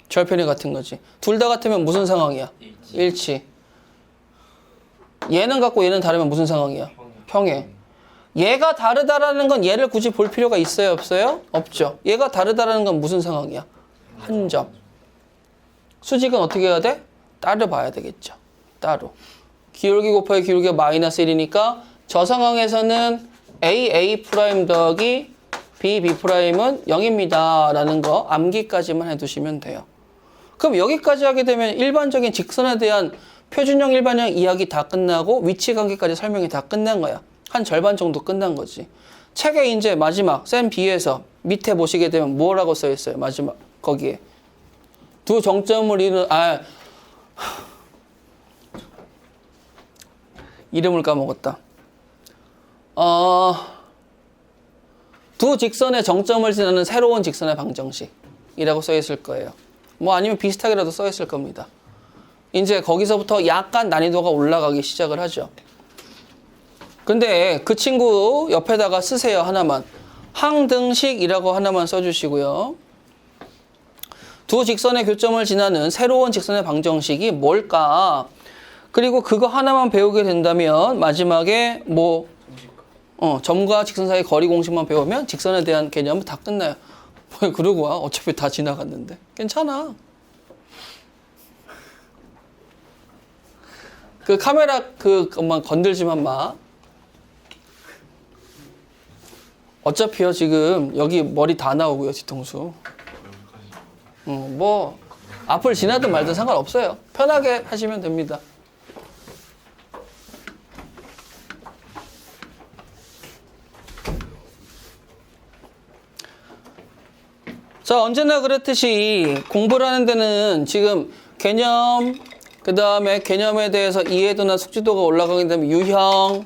절편이 같은 거지. 둘 다 같으면 무슨 상황이야? 일치. 얘는 같고 얘는 다르면 무슨 상황이야? 평행. 얘가 다르다라는 건 얘를 굳이 볼 필요가 있어요, 없어요? 없죠. 얘가 다르다라는 건 무슨 상황이야? 한 점. 수직은 어떻게 해야 돼? 따로 봐야 되겠죠. 따로. 기울기 곱하기 기울기가 마이너스 1이니까 저 상황에서는 AA' 더하기 BB'은 0입니다. 라는 거 암기까지만 해두시면 돼요. 그럼 여기까지 하게 되면 일반적인 직선에 대한 표준형, 일반형 이야기 다 끝나고 위치 관계까지 설명이 다 끝난 거야. 한 절반 정도 끝난 거지. 책에 이제 마지막 쌤 B에서 밑에 보시게 되면 뭐라고 써 있어요? 마지막 거기에 두 정점을 이룬 이름을 까먹었다. 두 직선의 정점을 지나는 새로운 직선의 방정식이라고 써 있을 거예요. 뭐 아니면 비슷하게라도 써 있을 겁니다. 이제 거기서부터 약간 난이도가 올라가기 시작을 하죠. 근데 그 친구 옆에다가 쓰세요. 하나만. 항등식이라고 하나만 써주시고요. 두 직선의 교점을 지나는 새로운 직선의 방정식이 뭘까? 그리고 그거 하나만 배우게 된다면 마지막에 뭐 점과 직선 사이 거리 공식만 배우면 직선에 대한 개념은 다 끝나요. 그러고 와. 어차피 다 지나갔는데. 괜찮아. 그 카메라 그것만 건들지만 마. 어차피요 지금 여기 머리 다 나오고요 뒤통수. 뭐 앞을 지나든 말든 상관없어요. 편하게 하시면 됩니다. 자, 언제나 그렇듯이 공부를 하는 데는 지금 개념, 그 다음에 개념에 대해서 이해도나 숙지도가 올라가게 되면 유형,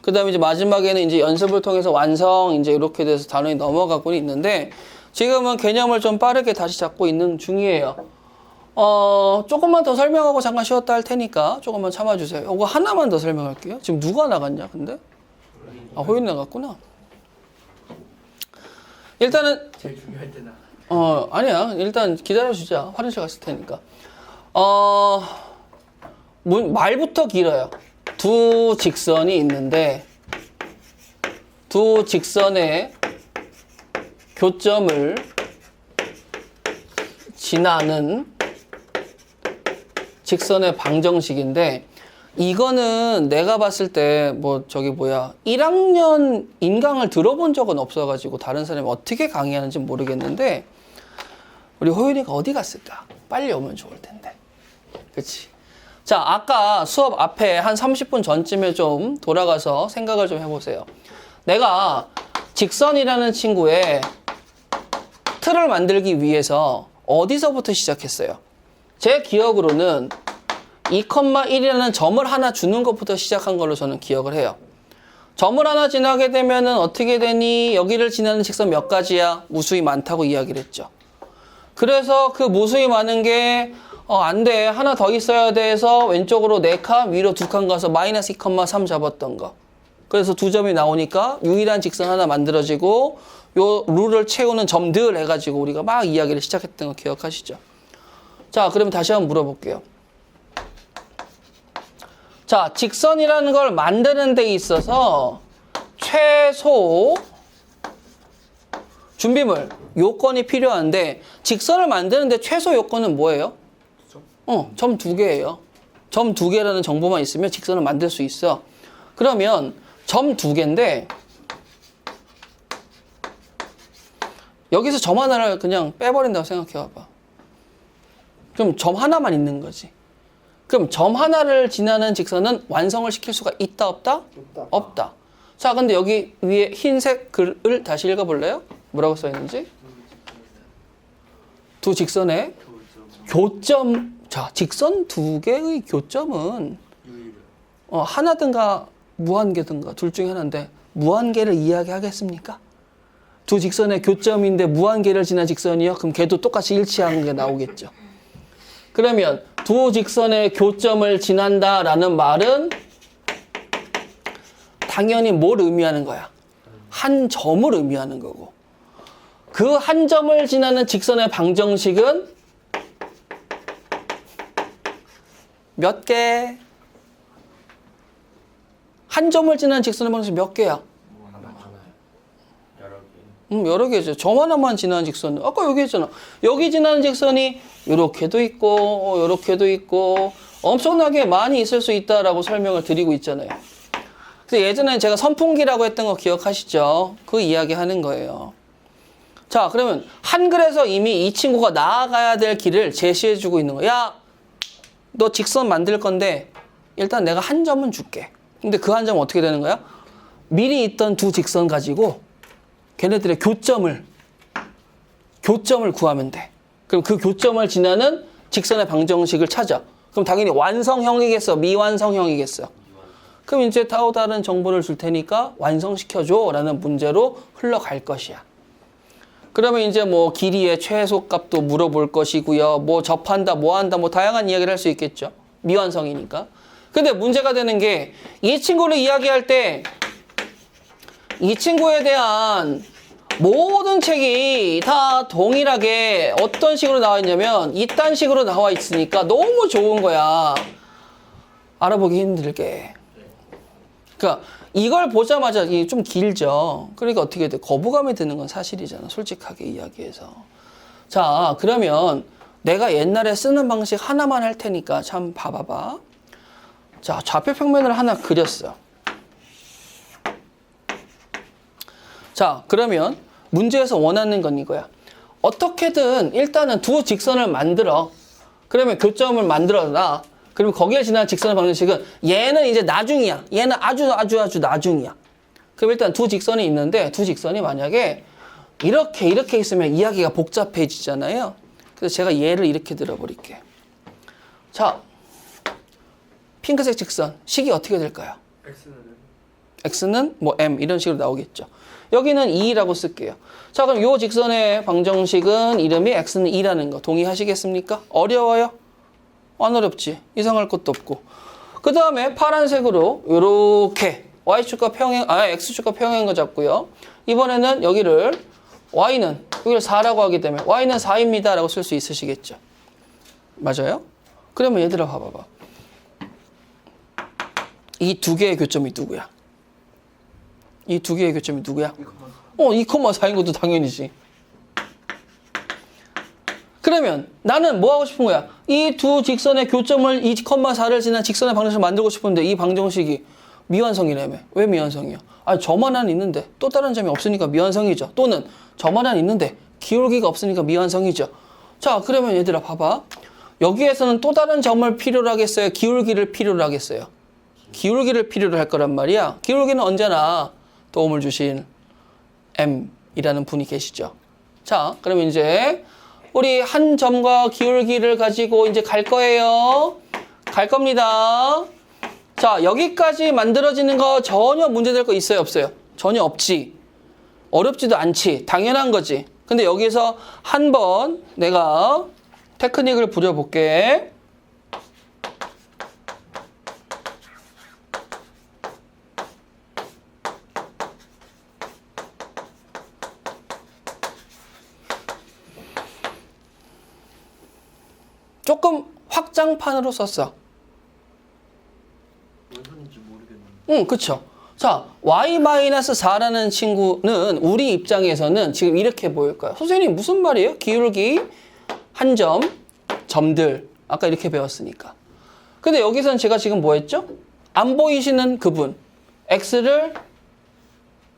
그 다음에 이제 마지막에는 이제 연습을 통해서 완성, 이제 이렇게 돼서 단원이 넘어가고 있는데 지금은 개념을 좀 빠르게 다시 잡고 있는 중이에요. 조금만 더 설명하고 잠깐 쉬었다 할 테니까 조금만 참아주세요. 이거 하나만 더 설명할게요. 지금 누가 나갔냐, 근데? 호윤 나갔구나. 일단은 제일 중요할 때나. 아니야. 일단 기다려주자. 화장실 갔을 테니까. 말부터 길어요. 두 직선이 있는데 두 직선의 교점을 지나는 직선의 방정식인데 이거는 내가 봤을 때 1학년 인강을 들어본 적은 없어가지고 다른 사람이 어떻게 강의하는지 모르겠는데 우리 호윤이가 어디 갔을까? 빨리 오면 좋을 텐데. 그치? 자, 아까 수업 앞에 한 30분 전쯤에 좀 돌아가서 생각을 좀 해보세요. 내가 직선이라는 친구의 틀을 만들기 위해서 어디서부터 시작했어요? 제 기억으로는 2,1이라는 점을 하나 주는 것부터 시작한 걸로 저는 기억을 해요. 점을 하나 지나게 되면은 어떻게 되니? 여기를 지나는 직선 몇 가지야? 무수히 많다고 이야기를 했죠. 그래서 그 무수히 많은 게 안 돼. 하나 더 있어야 돼서 왼쪽으로 4칸, 위로 2칸 가서 마이너스 2,3 잡았던 거. 그래서 두 점이 나오니까 유일한 직선 하나 만들어지고 요 룰을 채우는 점들 해가지고 우리가 막 이야기를 시작했던 거 기억하시죠? 자, 그럼 다시 한번 물어볼게요. 자, 직선이라는 걸 만드는 데 있어서 최소 준비물, 요건이 필요한데 직선을 만드는데 최소 요건은 뭐예요? 점 2개예요. 점 2개라는 정보만 있으면 직선을 만들 수 있어. 그러면 점 2개인데 여기서 점 하나를 그냥 빼버린다고 생각해 봐봐. 그럼 점 하나만 있는 거지. 그럼 점 하나를 지나는 직선은 완성을 시킬 수가 있다, 없다? 없다. 자, 근데 여기 위에 흰색 글을 다시 읽어볼래요? 뭐라고 써있는지? 두 직선의 교점. 자, 직선 2개의 교점은 하나든가 무한계든가 둘 중에 하나인데 무한계를 이야기하겠습니까? 두 직선의 교점인데 무한계를 지난 직선이요? 그럼 걔도 똑같이 일치하는 게 나오겠죠. 그러면 두 직선의 교점을 지난다라는 말은 당연히 뭘 의미하는 거야? 한 점을 의미하는 거고. 그 한 점을 지나는 직선의 방정식은 몇 개? 한 점을 지나는 직선의 방정식 몇 개야? 여러 개죠. 점 하나만 지나는 직선. 아까 여기 했잖아. 여기 지나는 직선이 요렇게도 있고, 요렇게도 있고, 엄청나게 많이 있을 수 있다라고 설명을 드리고 있잖아요. 그래서 예전에 제가 선풍기라고 했던 거 기억하시죠? 그 이야기 하는 거예요. 자, 그러면 한글에서 이미 이 친구가 나아가야 될 길을 제시해주고 있는 거야. 야, 너 직선 만들 건데 일단 내가 한 점은 줄게. 근데 그 한 점은 어떻게 되는 거야? 미리 있던 두 직선 가지고 걔네들의 교점을 구하면 돼. 그럼 그 교점을 지나는 직선의 방정식을 찾아. 그럼 당연히 완성형이겠어? 미완성형이겠어? 그럼 이제 또 다른 정보를 줄 테니까 완성시켜줘 라는 문제로 흘러갈 것이야. 그러면 이제 뭐 길이의 최소값도 물어볼 것이고요. 뭐 접한다, 뭐 한다, 뭐 다양한 이야기를 할 수 있겠죠. 미완성이니까. 근데 문제가 되는 게 이 친구를 이야기할 때 이 친구에 대한 모든 책이 다 동일하게 어떤 식으로 나와 있냐면 이딴 식으로 나와 있으니까 너무 좋은 거야. 알아보기 힘들게. 그러니까 이걸 보자마자 이게 좀 길죠. 그러니까 어떻게 돼? 거부감이 드는 건 사실이잖아. 솔직하게 이야기해서. 자, 그러면 내가 옛날에 쓰는 방식 하나만 할 테니까 참 봐봐봐. 자, 좌표평면을 하나 그렸어. 자, 그러면 문제에서 원하는 건 이거야. 어떻게든 일단은 두 직선을 만들어. 그러면 교점을 만들어 놔. 그러면 거기에 지나는 직선의 방정식은 얘는 이제 나중이야. 얘는 아주 나중이야. 그럼 일단 두 직선이 있는데 두 직선이 만약에 이렇게 있으면 이야기가 복잡해지잖아요. 그래서 제가 얘를 이렇게 들어버릴게. 자, 핑크색 직선 식이 어떻게 될까요? x는 뭐 m 이런 식으로 나오겠죠. 여기는 2라고 쓸게요. 자, 그럼 이 직선의 방정식은 이름이 x는 2라는 거 동의하시겠습니까? 어려워요? 안 어렵지. 이상할 것도 없고. 그 다음에 파란색으로 이렇게 y축과 x축과 평행한 거 잡고요. 이번에는 여기를 y는 여기를 4라고 하기 때문에 y는 4입니다 라고 쓸 수 있으시겠죠. 맞아요? 그러면 얘들아 봐봐봐. 이 두 개의 교점이 누구야? 이 두 개의 교점이 누구야? 2,4인 것도 당연히지. 그러면 나는 뭐 하고 싶은 거야? 이 두 직선의 교점을 2,4를 지난 직선의 방정식을 만들고 싶은데 이 방정식이 미완성이라며. 왜 미완성이야? 아니, 점 하나는 있는데 또 다른 점이 없으니까 미완성이죠. 또는 점 하나는 있는데 기울기가 없으니까 미완성이죠. 자, 그러면 얘들아 봐봐. 여기에서는 또 다른 점을 필요로 하겠어요? 기울기를 필요로 하겠어요? 기울기를 필요로 할 거란 말이야. 기울기는 언제나 도움을 주신 M이라는 분이 계시죠. 자, 그럼 이제 우리 한 점과 기울기를 가지고 이제 갈 거예요. 갈 겁니다. 자, 여기까지 만들어지는 거 전혀 문제될 거 있어요, 없어요? 전혀 없지. 어렵지도 않지. 당연한 거지. 근데 여기서 한번 내가 테크닉을 부려볼게. 조금 확장판으로 썼어. 뭔 소리인지 모르겠는데. 그쵸. 자, y-4라는 친구는 우리 입장에서는 지금 이렇게 보일 거야. 선생님 무슨 말이에요? 기울기, 한 점, 점들. 아까 이렇게 배웠으니까. 근데 여기서는 제가 지금 뭐 했죠? 안 보이시는 그분, x를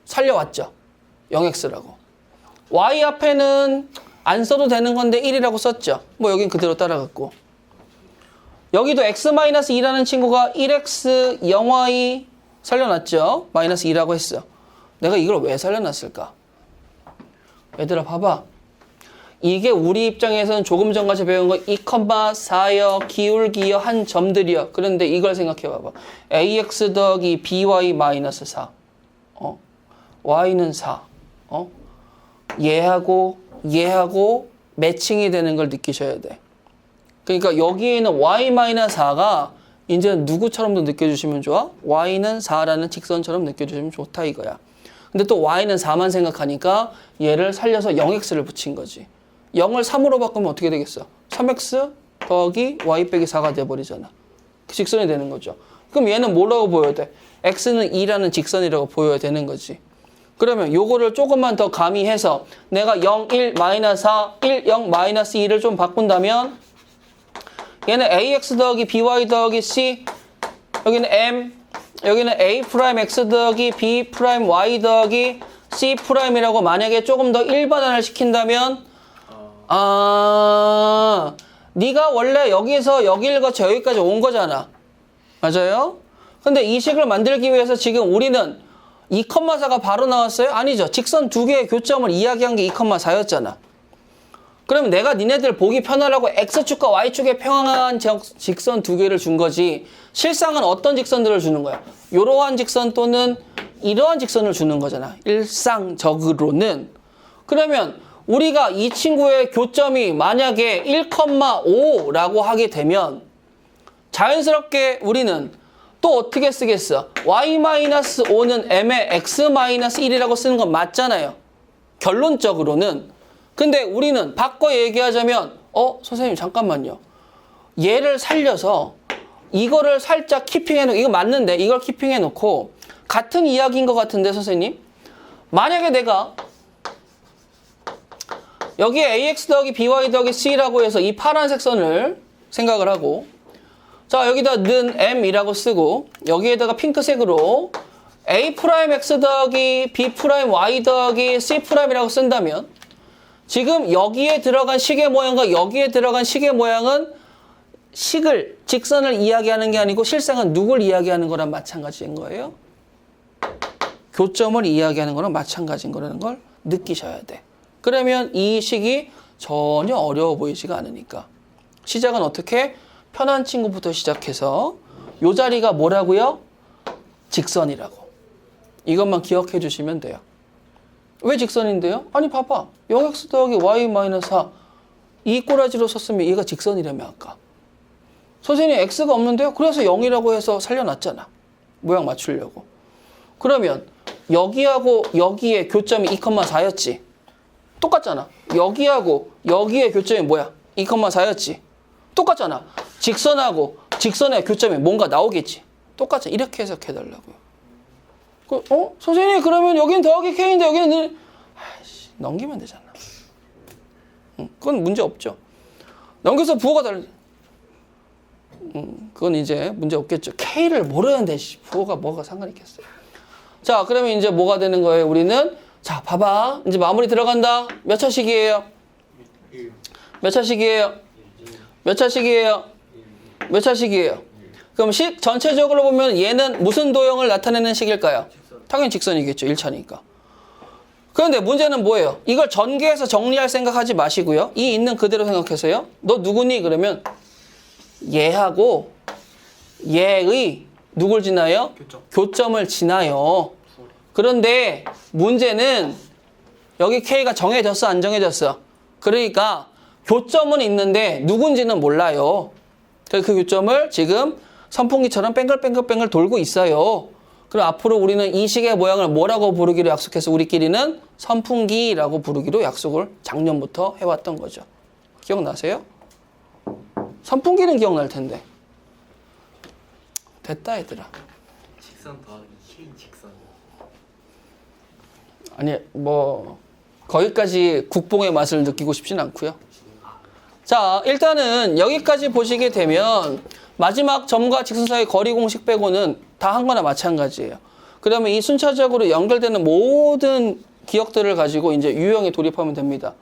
살려왔죠. 0x라고. y 앞에는 안 써도 되는 건데 1이라고 썼죠. 뭐 여긴 그대로 따라갔고. 여기도 x-2라는 친구가 1x 0y 살려놨죠. 마이너스 2라고 했어. 내가 이걸 왜 살려놨을까? 얘들아 봐봐. 이게 우리 입장에서는 조금 전까지 배운 거 2,4여 기울기여 한 점들이여. 그런데 이걸 생각해 봐봐. ax 더하기 by 마이너스 4. y는 4. 얘하고 매칭이 되는 걸 느끼셔야 돼. 그러니까 여기에는 y-4가 이제 누구처럼도 느껴주시면 좋아? y는 4라는 직선처럼 느껴주시면 좋다 이거야. 근데 또 y는 4만 생각하니까 얘를 살려서 0x를 붙인 거지. 0을 3으로 바꾸면 어떻게 되겠어? 3x 더하기 y 빼기 4가 돼버리잖아. 그 직선이 되는 거죠. 그럼 얘는 뭐라고 보여야 돼? x는 2라는 직선이라고 보여야 되는 거지. 그러면 요거를 조금만 더 가미해서 내가 0, 1, 마이너스 4, 1, 0, 마이너스 2를 좀 바꾼다면 얘는 ax 더하기 by 더하기 c, 여기는 m, 여기는 a 프라임 x 더하기 b 프라임 y 더하기 c 프라임이라고 만약에 조금 더 일반화를 시킨다면 네가 원래 여기서 여기를 거쳐 여기까지 온 거잖아. 맞아요? 근데 이 식을 만들기 위해서 지금 우리는 2,4가 바로 나왔어요? 아니죠. 직선 두 개의 교점을 이야기한 게 2,4였잖아. 그러면 내가 니네들 보기 편하라고 X축과 Y축에 평행한 직선 두 개를 준 거지 실상은 어떤 직선들을 주는 거야? 이러한 직선 또는 이러한 직선을 주는 거잖아. 일상적으로는. 그러면 우리가 이 친구의 교점이 만약에 1,5라고 하게 되면 자연스럽게 우리는 또 어떻게 쓰겠어? y-5는 m의 x-1이라고 쓰는 건 맞잖아요. 결론적으로는. 근데 우리는 바꿔 얘기하자면 선생님 잠깐만요. 얘를 살려서 이거를 살짝 키핑해놓고 이거 맞는데 이걸 키핑해놓고 같은 이야기인 것 같은데 선생님? 만약에 내가 여기에 ax 더하기 by 더하기 c라고 해서 이 파란색 선을 생각을 하고 자 여기다 는 m이라고 쓰고 여기에다가 핑크색으로 a 프라임 x 더하기 b 프라임 y 더하기 c 프라임이라고 쓴다면 지금 여기에 들어간 식의 모양과 여기에 들어간 식의 모양은 식을 직선을 이야기하는 게 아니고 실상은 누굴 이야기하는 거랑 마찬가지인 거예요. 교점을 이야기하는 거랑 마찬가지인 거라는 걸 느끼셔야 돼. 그러면 이 식이 전혀 어려워 보이지가 않으니까 시작은 어떻게? 편한 친구부터 시작해서 이 자리가 뭐라고요? 직선이라고. 이것만 기억해 주시면 돼요. 왜 직선인데요? 아니 봐봐. 0x 더하기 y-4 이 꼬라지로 썼으면 얘가 직선이라며 아까. 선생님 x가 없는데요? 그래서 0이라고 해서 살려놨잖아. 모양 맞추려고. 그러면 여기하고 여기의 교점이 2,4였지. 똑같잖아. 여기하고 여기의 교점이 뭐야? 2,4였지. 똑같잖아. 직선하고 직선의 교점에 뭔가 나오겠지. 똑같잖아. 이렇게 해석해달라고요. 선생님 그러면 여기는 더하기 k인데 여기는 넘기면 되잖아. 그건 문제 없죠. 넘겨서 부호가 다르. 그건 이제 문제 없겠죠. k를 모르는데 부호가 뭐가 상관이 있겠어요. 자 그러면 이제 뭐가 되는 거예요? 우리는 자 봐봐 이제 마무리 들어간다. 몇 차식이에요? 몇 차식이에요? 몇 차식이에요? 몇 차식이에요? 그럼 식 전체적으로 보면 얘는 무슨 도형을 나타내는 식일까요? 당연히 직선이겠죠. 1차니까. 그런데 문제는 뭐예요? 이걸 전개해서 정리할 생각하지 마시고요. 이 있는 그대로 생각해서요. 너 누구니? 그러면 얘하고 얘의 누굴 지나요? 교점을 지나요. 그런데 문제는 여기 K가 정해졌어? 안 정해졌어? 그러니까 교점은 있는데 누군지는 몰라요. 그 교점을 지금 선풍기처럼 뺑글뺑글 돌고 있어요. 그럼 앞으로 우리는 이 식의 모양을 뭐라고 부르기로 약속해서 우리끼리는 선풍기라고 부르기로 약속을 작년부터 해왔던 거죠. 기억나세요? 선풍기는 기억날 텐데. 됐다 얘들아. 직선 더하기 K 직선. 아니 뭐 거기까지 국뽕의 맛을 느끼고 싶진 않고요. 자 일단은 여기까지 보시게 되면 마지막 점과 직선 사이의 거리 공식 빼고는 다 한 거나 마찬가지예요. 그러면 이 순차적으로 연결되는 모든 기억들을 가지고 이제 유형에 돌입하면 됩니다.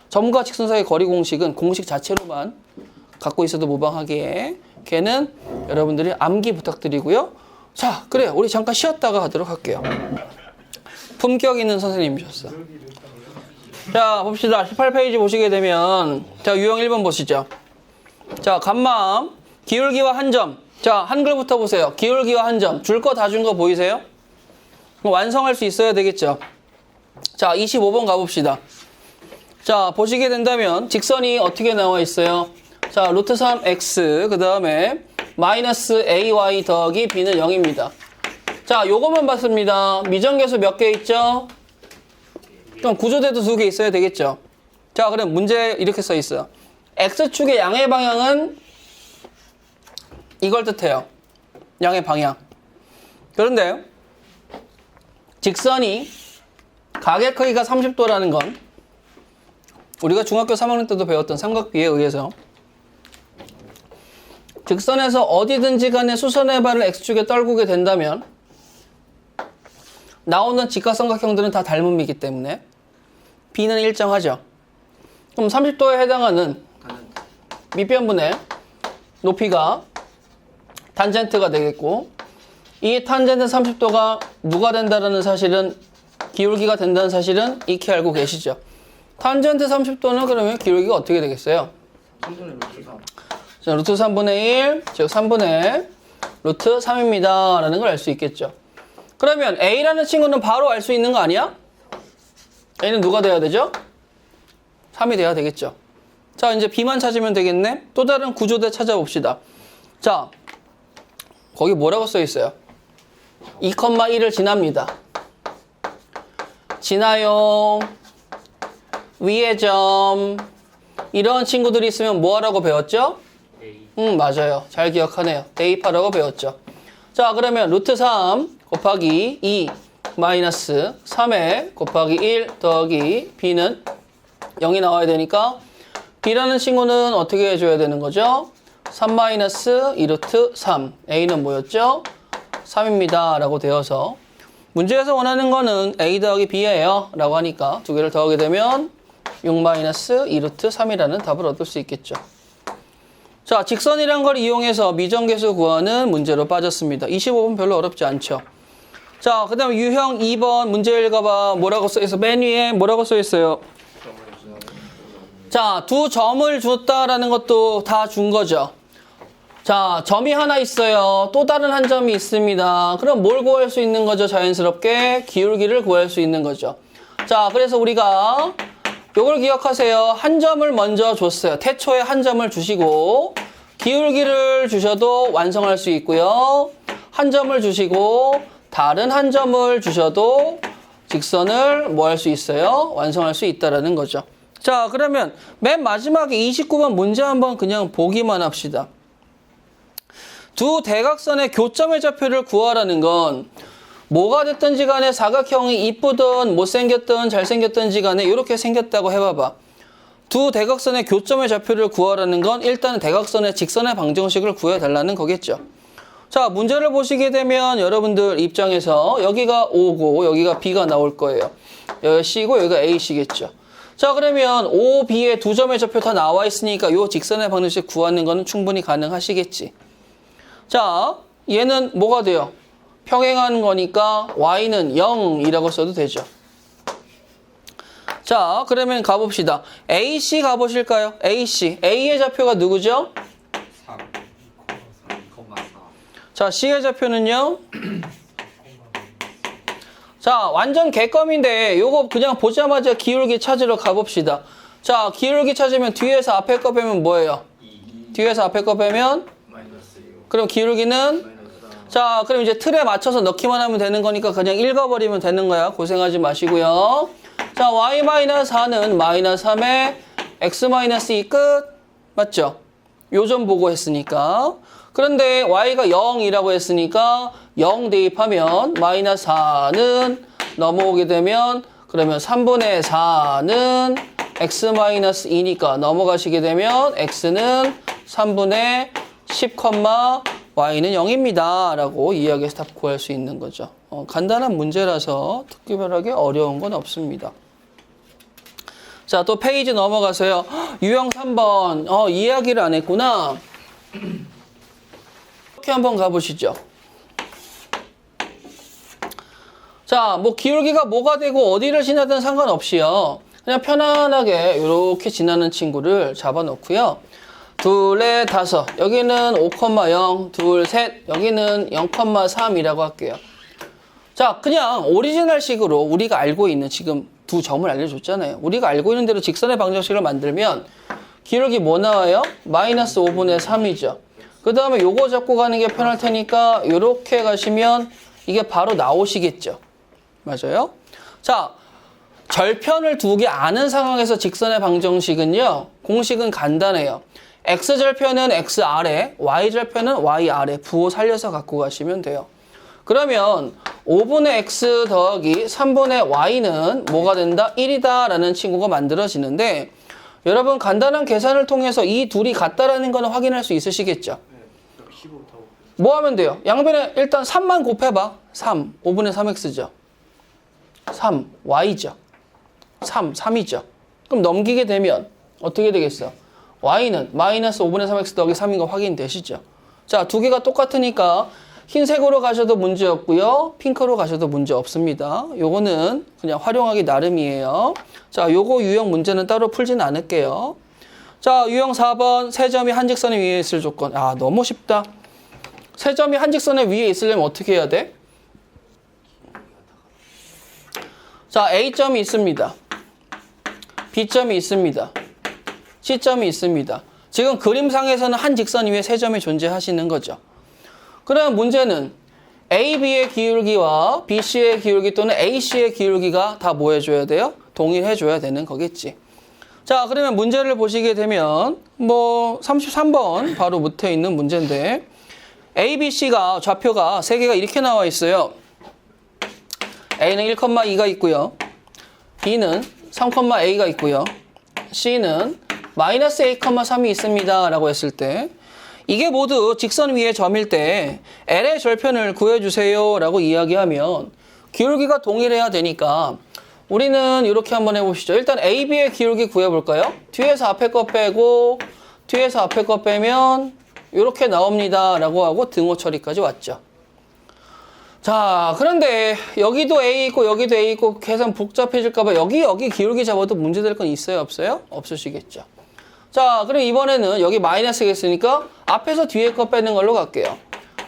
점과 직선 사이의 거리 공식은 공식 자체로만 갖고 있어도 무방하기에 걔는 여러분들이 암기 부탁드리고요. 자 그래 우리 잠깐 쉬었다가 하도록 할게요. 품격 있는 선생님이셨어. 자 봅시다. 18페이지 보시게 되면 자 유형 1번 보시죠. 자 간맘 기울기와 한 점. 자 한글부터 보세요. 기울기와 한 점. 줄 거 다 준 거 보이세요? 완성할 수 있어야 되겠죠. 자 25번 가봅시다. 자 보시게 된다면 직선이 어떻게 나와 있어요? 자 루트 3x 그 다음에 마이너스 ay 더하기 b는 0입니다. 자 요거만 봤습니다. 미정계수 몇 개 있죠? 그럼 구조대도 2개 있어야 되겠죠. 자 그럼 문제 이렇게 써 있어요. x축의 양의 방향은 이걸 뜻해요. 양의 방향. 그런데 직선이 각의 크기가 30도라는 건 우리가 중학교 3학년 때도 배웠던 삼각비에 의해서 직선에서 어디든지 간에 수선의 발을 x축에 떨구게 된다면 나오는 직각삼각형들은 다 닮음이기 때문에 B는 일정하죠. 그럼 30도에 해당하는 밑변분의 높이가 탄젠트가 되겠고 이 탄젠트 30도가 누가 된다는 사실은 기울기가 된다는 사실은 익히 알고 계시죠. 탄젠트 30도는 그러면 기울기가 어떻게 되겠어요? 3분의 루트 3. 자, 루트 3분의 1, 즉 3분의 루트 3입니다. 라는 걸 알 수 있겠죠. 그러면 A라는 친구는 바로 알 수 있는 거 아니야? A는 누가 돼야 되죠? 3이 돼야 되겠죠. 자, 이제 B만 찾으면 되겠네. 또 다른 구조대 찾아봅시다. 자, 거기 뭐라고 써 있어요? 2,1을 지납니다. 지나요. 위의 점. 이런 친구들이 있으면 뭐 하라고 배웠죠? A. 맞아요. 잘 기억하네요. 대입하라고 배웠죠. 자, 그러면 루트 3 곱하기 2 마이너스 3에 곱하기 1 더하기 B는 0이 나와야 되니까 B라는 친구는 어떻게 해줘야 되는 거죠? 3 마이너스 2루트 3. A는 뭐였죠? 3입니다. 라고 되어서 문제에서 원하는 거는 A 더하기 B예요. 라고 하니까 두 개를 더하게 되면 6 마이너스 2루트 3이라는 답을 얻을 수 있겠죠. 자, 직선이란 걸 이용해서 미정계수 구하는 문제로 빠졌습니다. 25번 별로 어렵지 않죠. 자, 그 다음 유형 2번 문제 읽어봐. 뭐라고 써있어? 맨 위에 뭐라고 써있어요? 자, 두 점을 줬다라는 것도 다 준 거죠. 자, 점이 하나 있어요. 또 다른 한 점이 있습니다. 그럼 뭘 구할 수 있는 거죠? 자연스럽게 기울기를 구할 수 있는 거죠. 자, 그래서 우리가 요걸 기억하세요. 한 점을 먼저 줬어요. 태초에 한 점을 주시고 기울기를 주셔도 완성할 수 있고요. 한 점을 주시고 다른 한 점을 주셔도 직선을 뭐 할 수 있어요? 완성할 수 있다라는 거죠. 자, 그러면 맨 마지막에 29번 문제 한번 그냥 보기만 합시다. 두 대각선의 교점의 좌표를 구하라는 건 뭐가 됐든지 간에 사각형이 이쁘든 못생겼든 잘생겼든지 간에 이렇게 생겼다고 해봐봐. 두 대각선의 교점의 좌표를 구하라는 건 일단 대각선의 직선의 방정식을 구해달라는 거겠죠. 자, 문제를 보시게 되면 여러분들 입장에서 여기가 O고 여기가 B가 나올 거예요. 여기가 C고 여기가 AC겠죠. 자, 그러면 O, B의 두 점의 좌표 다 나와 있으니까 이 직선의 방정식 구하는 거는 충분히 가능하시겠지. 자, 얘는 뭐가 돼요? 평행하는 거니까 y는 0이라고 써도 되죠. 자, 그러면 가봅시다. AC 가보실까요? AC. A의 좌표가 누구죠? 3, 2,4. 자, C의 좌표는요? 자, 완전 개껌인데 요거 그냥 보자마자 기울기 찾으러 가봅시다. 자, 기울기 찾으면 뒤에서 앞에 거 빼면 뭐예요? 2. 뒤에서 앞에 거 빼면? 마이너스 6. 그럼 기울기는? 마이너스 4. 자, 그럼 이제 틀에 맞춰서 넣기만 하면 되는 거니까 그냥 읽어버리면 되는 거야. 고생하지 마시고요. 자, y-4는 마이너스 3에 x-2 끝. 맞죠? 요점 보고 했으니까. 그런데 y가 0이라고 했으니까 0 대입하면 마이너스 4는 넘어오게 되면 그러면 3분의 4는 x-2니까 넘어가시게 되면 x는 3분의 10, y는 0입니다. 라고 이야기해서 답 구할 수 있는 거죠. 간단한 문제라서 특별하게 어려운 건 없습니다. 자, 또 페이지 넘어가서요. 유형 3번. 이야기를 안 했구나. 이렇게 한번 가보시죠. 자, 뭐 기울기가 뭐가 되고 어디를 지나든 상관없이요. 그냥 편안하게 이렇게 지나는 친구를 잡아놓고요. 둘, 넷, 다섯. 여기는 5,0, 둘, 셋. 여기는 0,3이라고 할게요. 자, 그냥 오리지널식으로 우리가 알고 있는 지금 두 점을 알려줬잖아요. 우리가 알고 있는 대로 직선의 방정식을 만들면 기울기 뭐 나와요? 마이너스 5분의 3이죠. 그 다음에 요거 잡고 가는 게 편할 테니까 이렇게 가시면 이게 바로 나오시겠죠. 맞아요? 자, 절편을 두 개 아는 상황에서 직선의 방정식은요. 공식은 간단해요. x절편은 x 아래, y절편은 y 아래 부호 살려서 갖고 가시면 돼요. 그러면 5분의 x 더하기 3분의 y는 뭐가 된다? 1이다 라는 친구가 만들어지는데 여러분 간단한 계산을 통해서 이 둘이 같다라는 거는 확인할 수 있으시겠죠? 네. 15 더. 뭐 하면 돼요? 양변에 일단 3만 곱해봐. 3, 5분의 3x죠. 3, y죠. 3이죠. 그럼 넘기게 되면 어떻게 되겠어? y는 마이너스 5분의 3x 더하기 3인 거 확인되시죠? 자, 두 개가 똑같으니까 흰색으로 가셔도 문제 없고요. 핑크로 가셔도 문제 없습니다. 요거는 그냥 활용하기 나름이에요. 자, 요거 유형 문제는 따로 풀진 않을게요. 자, 유형 4번 세 점이 한 직선에 위에 있을 조건. 아, 너무 쉽다. 세 점이 한 직선에 위에 있으려면 어떻게 해야 돼? 자, A점이 있습니다. B점이 있습니다. C점이 있습니다. 지금 그림상에서는 한 직선 위에 세 점이 존재하시는 거죠. 그러면 문제는 AB의 기울기와 BC의 기울기 또는 AC의 기울기가 다 뭐 해줘야 돼요? 동일해줘야 되는 거겠지. 자, 그러면 문제를 보시게 되면 뭐 33번 바로 밑에 있는 문제인데 ABC가 좌표가 세 개가 이렇게 나와 있어요. A는 1,2가 있고요. B는 3,A가 있고요. C는 마이너스 A,3이 있습니다. 라고 했을 때 이게 모두 직선 위의 점일 때 L의 절편을 구해주세요. 라고 이야기하면 기울기가 동일해야 되니까 우리는 이렇게 한번 해보시죠. 일단 AB의 기울기 구해볼까요? 뒤에서 앞에 거 빼고 뒤에서 앞에 거 빼면 이렇게 나옵니다. 라고 하고 등호 처리까지 왔죠. 자, 그런데 여기도 A 있고 여기도 A 있고 계산 복잡해질까봐 여기 기울기 잡아도 문제될 건 있어요? 없어요? 없으시겠죠. 자, 그럼 이번에는 여기 마이너스가 있으니까 앞에서 뒤에 거 빼는 걸로 갈게요.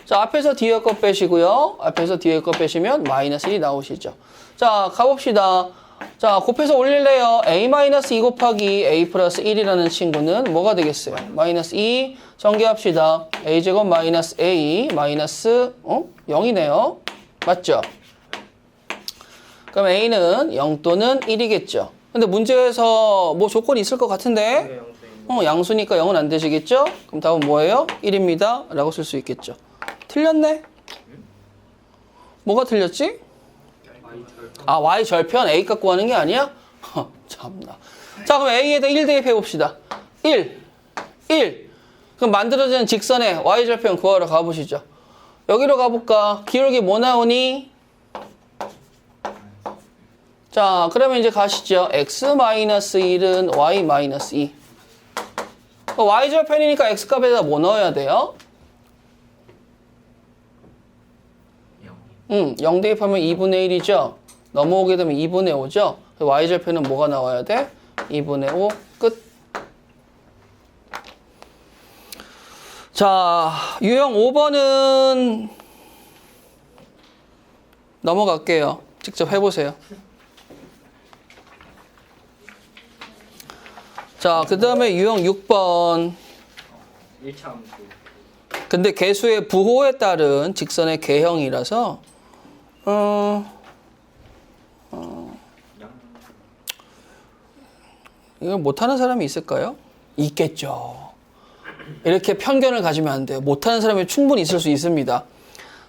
자, 앞에서 뒤에 거 빼시고요. 앞에서 뒤에 거 빼시면 마이너스 1이 나오시죠. 자, 가봅시다. 자, 곱해서 올릴래요. A-2 곱하기 A 플러스 1이라는 친구는 뭐가 되겠어요? 마이너스 2 전개합시다. A제곱 마이너스 A 마이너스 0이네요. 맞죠? 그럼 A는 0 또는 1이겠죠. 근데 문제에서 뭐 조건이 있을 것 같은데 양수니까 0은 안 되시겠죠? 그럼 답은 뭐예요? 1입니다. 라고 쓸 수 있겠죠. 틀렸네? 뭐가 틀렸지? 아, y 절편 A 갖고 하는 게 아니야? 참나. 자, 그럼 A에다 1 대입해 봅시다. 1. 그럼 만들어진 직선에 y 절편 구하러 가보시죠. 여기로 가볼까? 기울기 뭐 나오니? 자, 그러면 이제 가시죠. x-1은 y-2. y 절편이니까 x 값에다 뭐 넣어야 돼요? 0 대입하면 2분의 1이죠. 넘어오게 되면 2분의 5죠. y 절편은 뭐가 나와야 돼? 2분의 5 끝. 자, 유형 5번은 넘어갈게요. 직접 해보세요. 자, 그 다음에 유형 6번. 1차 함수. 근데 개수의 부호에 따른 직선의 개형이라서 이걸 못하는 사람이 있을까요? 있겠죠. 이렇게 편견을 가지면 안 돼요. 못하는 사람이 충분히 있을 수 있습니다.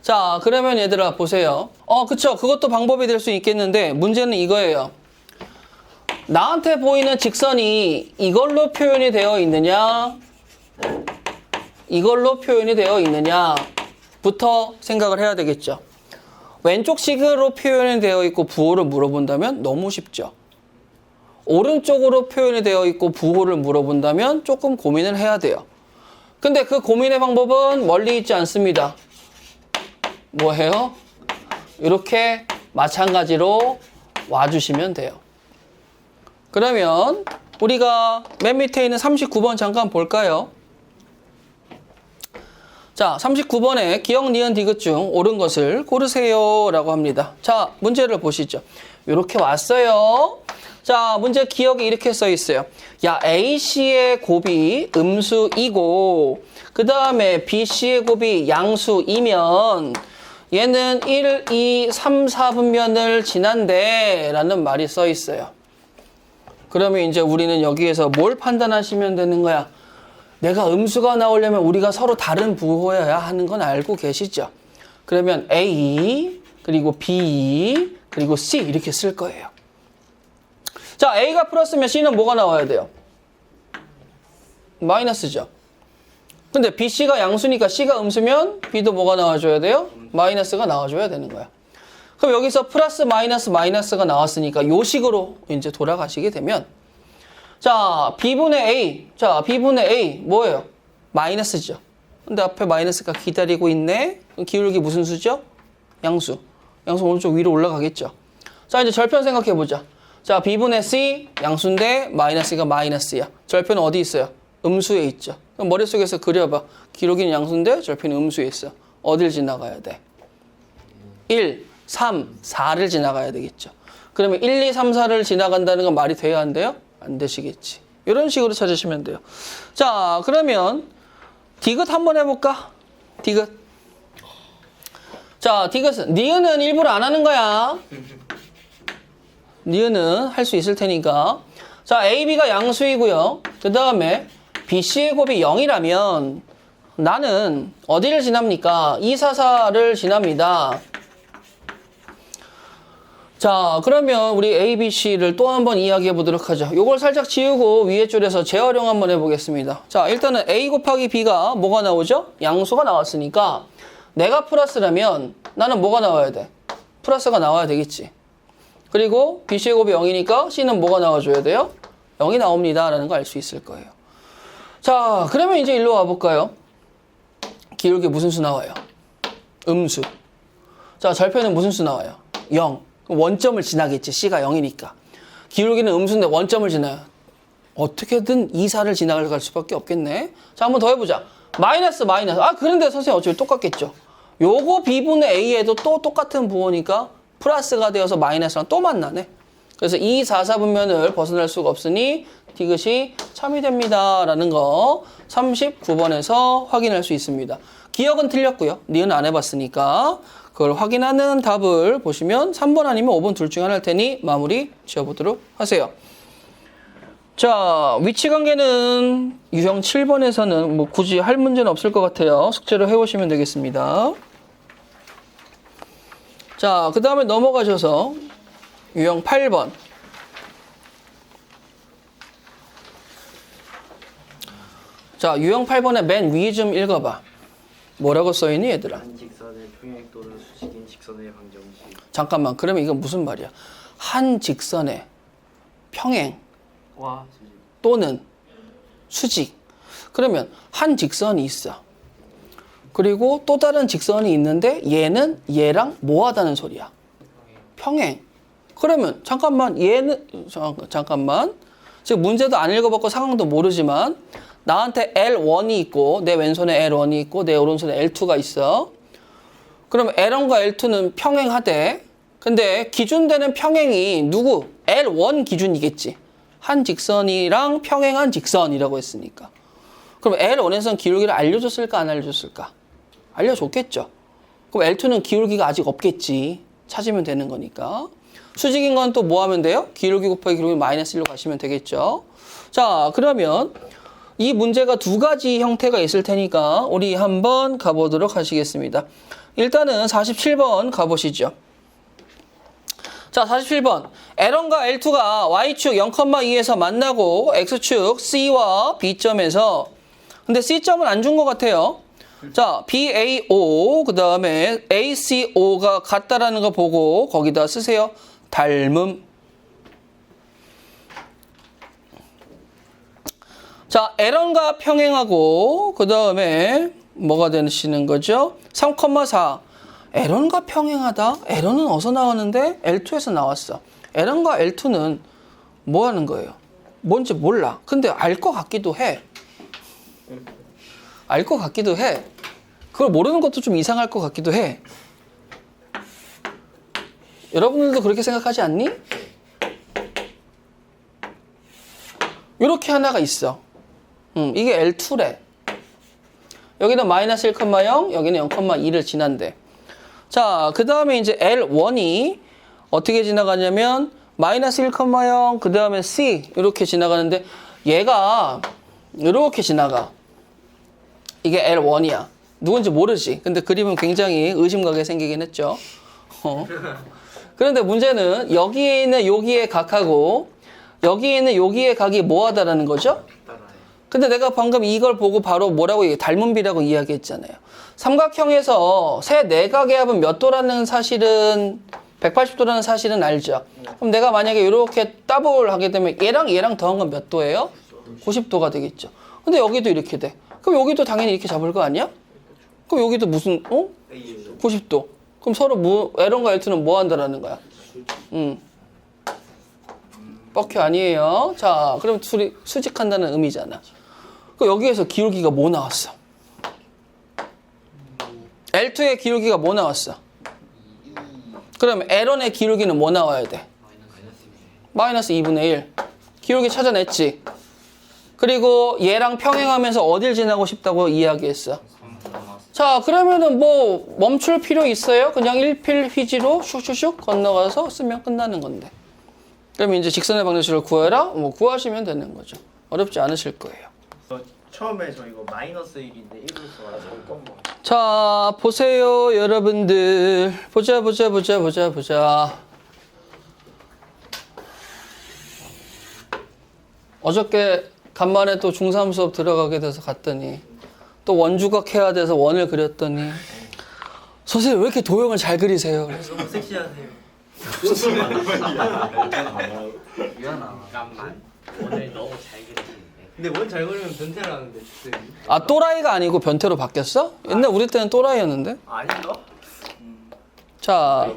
자, 그러면 얘들아 보세요. 그쵸. 그것도 방법이 될 수 있겠는데 문제는 이거예요. 나한테 보이는 직선이 이걸로 표현이 되어 있느냐, 이걸로 표현이 되어 있느냐부터 생각을 해야 되겠죠. 왼쪽 식으로 표현이 되어 있고 부호를 물어본다면 너무 쉽죠. 오른쪽으로 표현이 되어 있고 부호를 물어본다면 조금 고민을 해야 돼요. 근데 그 고민의 방법은 멀리 있지 않습니다. 뭐예요? 이렇게 마찬가지로 와주시면 돼요. 그러면 우리가 맨 밑에 있는 39번 잠깐 볼까요? 자, 39번에 기역, 니은, 디귿 중 옳은 것을 고르세요 라고 합니다. 자, 문제를 보시죠. 이렇게 왔어요. 자, 문제 기역이 이렇게 써 있어요. 야, A씨의 곱이 음수이고 그 다음에 B씨의 곱이 양수이면 얘는 1, 2, 3, 4분면을 지난대 라는 말이 써 있어요. 그러면 이제 우리는 여기에서 뭘 판단하시면 되는 거야? 내가 음수가 나오려면 우리가 서로 다른 부호여야 하는 건 알고 계시죠? 그러면 A, 그리고 B, 그리고 C 이렇게 쓸 거예요. 자, A가 플러스면 C는 뭐가 나와야 돼요? 마이너스죠. 근데 B, C가 양수니까 C가 음수면 B도 뭐가 나와줘야 돼요? 마이너스가 나와줘야 되는 거야. 그럼 여기서 플러스 마이너스 마이너스가 나왔으니까 요 식으로 이제 돌아가시게 되면 자, B분의 A. 자, B분의 A 뭐예요? 마이너스죠. 근데 앞에 마이너스가 기다리고 있네. 기울기 무슨 수죠? 양수. 양수 오른쪽 위로 올라가겠죠. 자, 이제 절편 생각해 보자. 자, B분의 C 양수인데 마이너스가 마이너스야. 절편은 어디 있어요? 음수에 있죠. 그럼 머릿속에서 그려봐. 기울기는 양수인데 절편은 음수에 있어. 어딜 지나가야 돼? 1, 3, 4를 지나가야 되겠죠. 그러면 1, 2, 3, 4를 지나간다는 건 말이 돼야 안 돼요? 안 되시겠지. 이런 식으로 찾으시면 돼요. 자, 그러면 디귿 한번 해볼까? 디귿. 자, 디귿은 니은은 일부러 안 하는 거야. 니은은 할 수 있을 테니까. 자, AB가 양수이고요. 그 다음에 BC의 곱이 0이라면 나는 어디를 지납니까? 2, 4, 4를 지납니다. 자, 그러면 우리 A, B, C를 또 한번 이야기해 보도록 하죠. 요걸 살짝 지우고 위에 줄에서 재활용 한번 해보겠습니다. 자, 일단은 A 곱하기 B가 뭐가 나오죠? 양수가 나왔으니까 내가 플러스라면 나는 뭐가 나와야 돼? 플러스가 나와야 되겠지. 그리고 BC의 곱이 0이니까 C는 뭐가 나와줘야 돼요? 0이 나옵니다. 라는 거 알 수 있을 거예요. 자, 그러면 이제 일로 와볼까요? 기울기 무슨 수 나와요? 음수. 자, 절편은 무슨 수 나와요? 0. 원점을 지나겠지. C가 0이니까. 기울기는 음수인데 원점을 지나요. 어떻게든 2, 4를 지나갈 수밖에 없겠네. 자, 한번 더 해보자. 마이너스, 마이너스. 아, 그런데 선생님 어차피 똑같겠죠. 요거 B분의 A에도 또 똑같은 부호니까 플러스가 되어서 마이너스랑 또 만나네. 그래서 이 4, 4분면을 벗어날 수가 없으니 디귿이 참이 됩니다. 라는 거 39번에서 확인할 수 있습니다. 기억은 틀렸고요. 니은 안 해봤으니까. 그걸 확인하는 답을 보시면 3번 아니면 5번 둘 중에 하나일 테니 마무리 지어보도록 하세요. 자, 위치관계는 유형 7번에서는 뭐 굳이 할 문제는 없을 것 같아요. 숙제로 해오시면 되겠습니다. 자, 그 다음에 넘어가셔서 유형 8번. 자, 유형 8번의 맨 위 좀 읽어봐. 뭐라고 써있니 얘들아? 한 직선의 평행 또는 수직인 직선의 방정식. 잠깐만, 그러면 이건 무슨 말이야? 한 직선의 평행 와 수직. 또는 수직. 그러면 한 직선이 있어. 그리고 또 다른 직선이 있는데 얘는 얘랑 뭐하다는 소리야? 평행. 그러면 잠깐만 얘는 잠깐만. 지금 문제도 안 읽어봤고 상황도 모르지만 나한테 L1이 있고 내 왼손에 L1이 있고 내 오른손에 L2가 있어. 그럼 L1과 L2는 평행하대. 근데 기준되는 평행이 누구? L1 기준이겠지. 한 직선이랑 평행한 직선이라고 했으니까. 그럼 L1에서는 기울기를 알려줬을까 안 알려줬을까? 알려줬겠죠. 그럼 L2는 기울기가 아직 없겠지. 찾으면 되는 거니까. 수직인 건 또 뭐 하면 돼요? 기울기 곱하기 기울기 마이너스 1로 가시면 되겠죠. 자, 그러면 이 문제가 두 가지 형태가 있을 테니까 우리 한번 가보도록 하시겠습니다. 일단은 47번 가보시죠. 자, 47번. L1과 L2가 Y축 0,2에서 만나고 X축 C와 B점에서 근데 C점은 안 준 것 같아요. 자, BAO 그 다음에 ACO가 같다라는 거 보고 거기다 쓰세요. 닮음. 자, L1과 평행하고 그 다음에 뭐가 되시는 거죠? 3,4. L1과 평행하다? L1은 어디서 나왔는데? L2에서 나왔어. L1과 L2는 뭐 하는 거예요? 뭔지 몰라. 근데 알 것 같기도 해. 알 것 같기도 해. 그걸 모르는 것도 좀 이상할 것 같기도 해. 여러분들도 그렇게 생각하지 않니? 이렇게 하나가 있어. 이게 L2래. 여기는 마이너스 1,0, 여기는 0,2를 지난대. 자, 그 다음에 이제 L1이 어떻게 지나가냐면 마이너스 1,0, 그 다음에 C 이렇게 지나가는데 얘가 이렇게 지나가. 이게 L1이야. 누군지 모르지. 근데 그림은 굉장히 의심가게 생기긴 했죠. 그런데 문제는 여기에 있는 여기의 각하고 여기에 있는 여기의 각이 뭐하다라는 거죠? 따라해. 근데 내가 방금 이걸 보고 바로 뭐라고 닮은 비라고 이야기했잖아요. 삼각형에서 세 내각의 합은 몇 도라는 사실은 180도라는 사실은 알죠. 그럼 내가 만약에 이렇게 더블 하게 되면 얘랑 더한 건 몇 도예요? 90도가 되겠죠. 근데 여기도 이렇게 돼. 그럼 여기도 당연히 이렇게 잡을 거 아니야? 그럼 여기도 무슨 90도. 그럼 서로 L1과 L2는 뭐 한다라는 거야? 뻑큐 아니에요. 자, 그럼 둘이 수직한다는 의미잖아. 그 여기에서 기울기가 뭐 나왔어? L2의 기울기가 뭐 나왔어? 그럼 L1의 기울기는 뭐 나와야 돼? 마이너스 2분의 1. 기울기 찾아냈지. 그리고 얘랑 평행하면서 어딜 지나고 싶다고 이야기했어? 자, 그러면은 뭐 멈출 필요 있어요? 그냥 일필휘지로 슉슉슉 건너가서 쓰면 끝나는 건데. 그럼 이제 직선의 방정식을 구해라? 뭐 구하시면 되는 거죠. 어렵지 않으실 거예요. 처음에 저 이거 마이너스 1인데 1을 써가지고 자, 보세요, 여러분들. 보자. 어저께 간만에 또 중3 수업 들어가게 돼서 갔더니 또 원주각 해야 돼서 원을 그렸더니 선생님 왜 이렇게 도형을 잘 그리세요? 그래서 너무 섹시하세요. 유연아. 잠깐만. 오늘 너무 잘 그리시는데. 근데 원 잘 그리면 변태라는데 주쌤이. 아, 또라이가 아니고 변태로 바뀌었어? 옛날 우리 때는 또라이였는데? 아닌가? 자,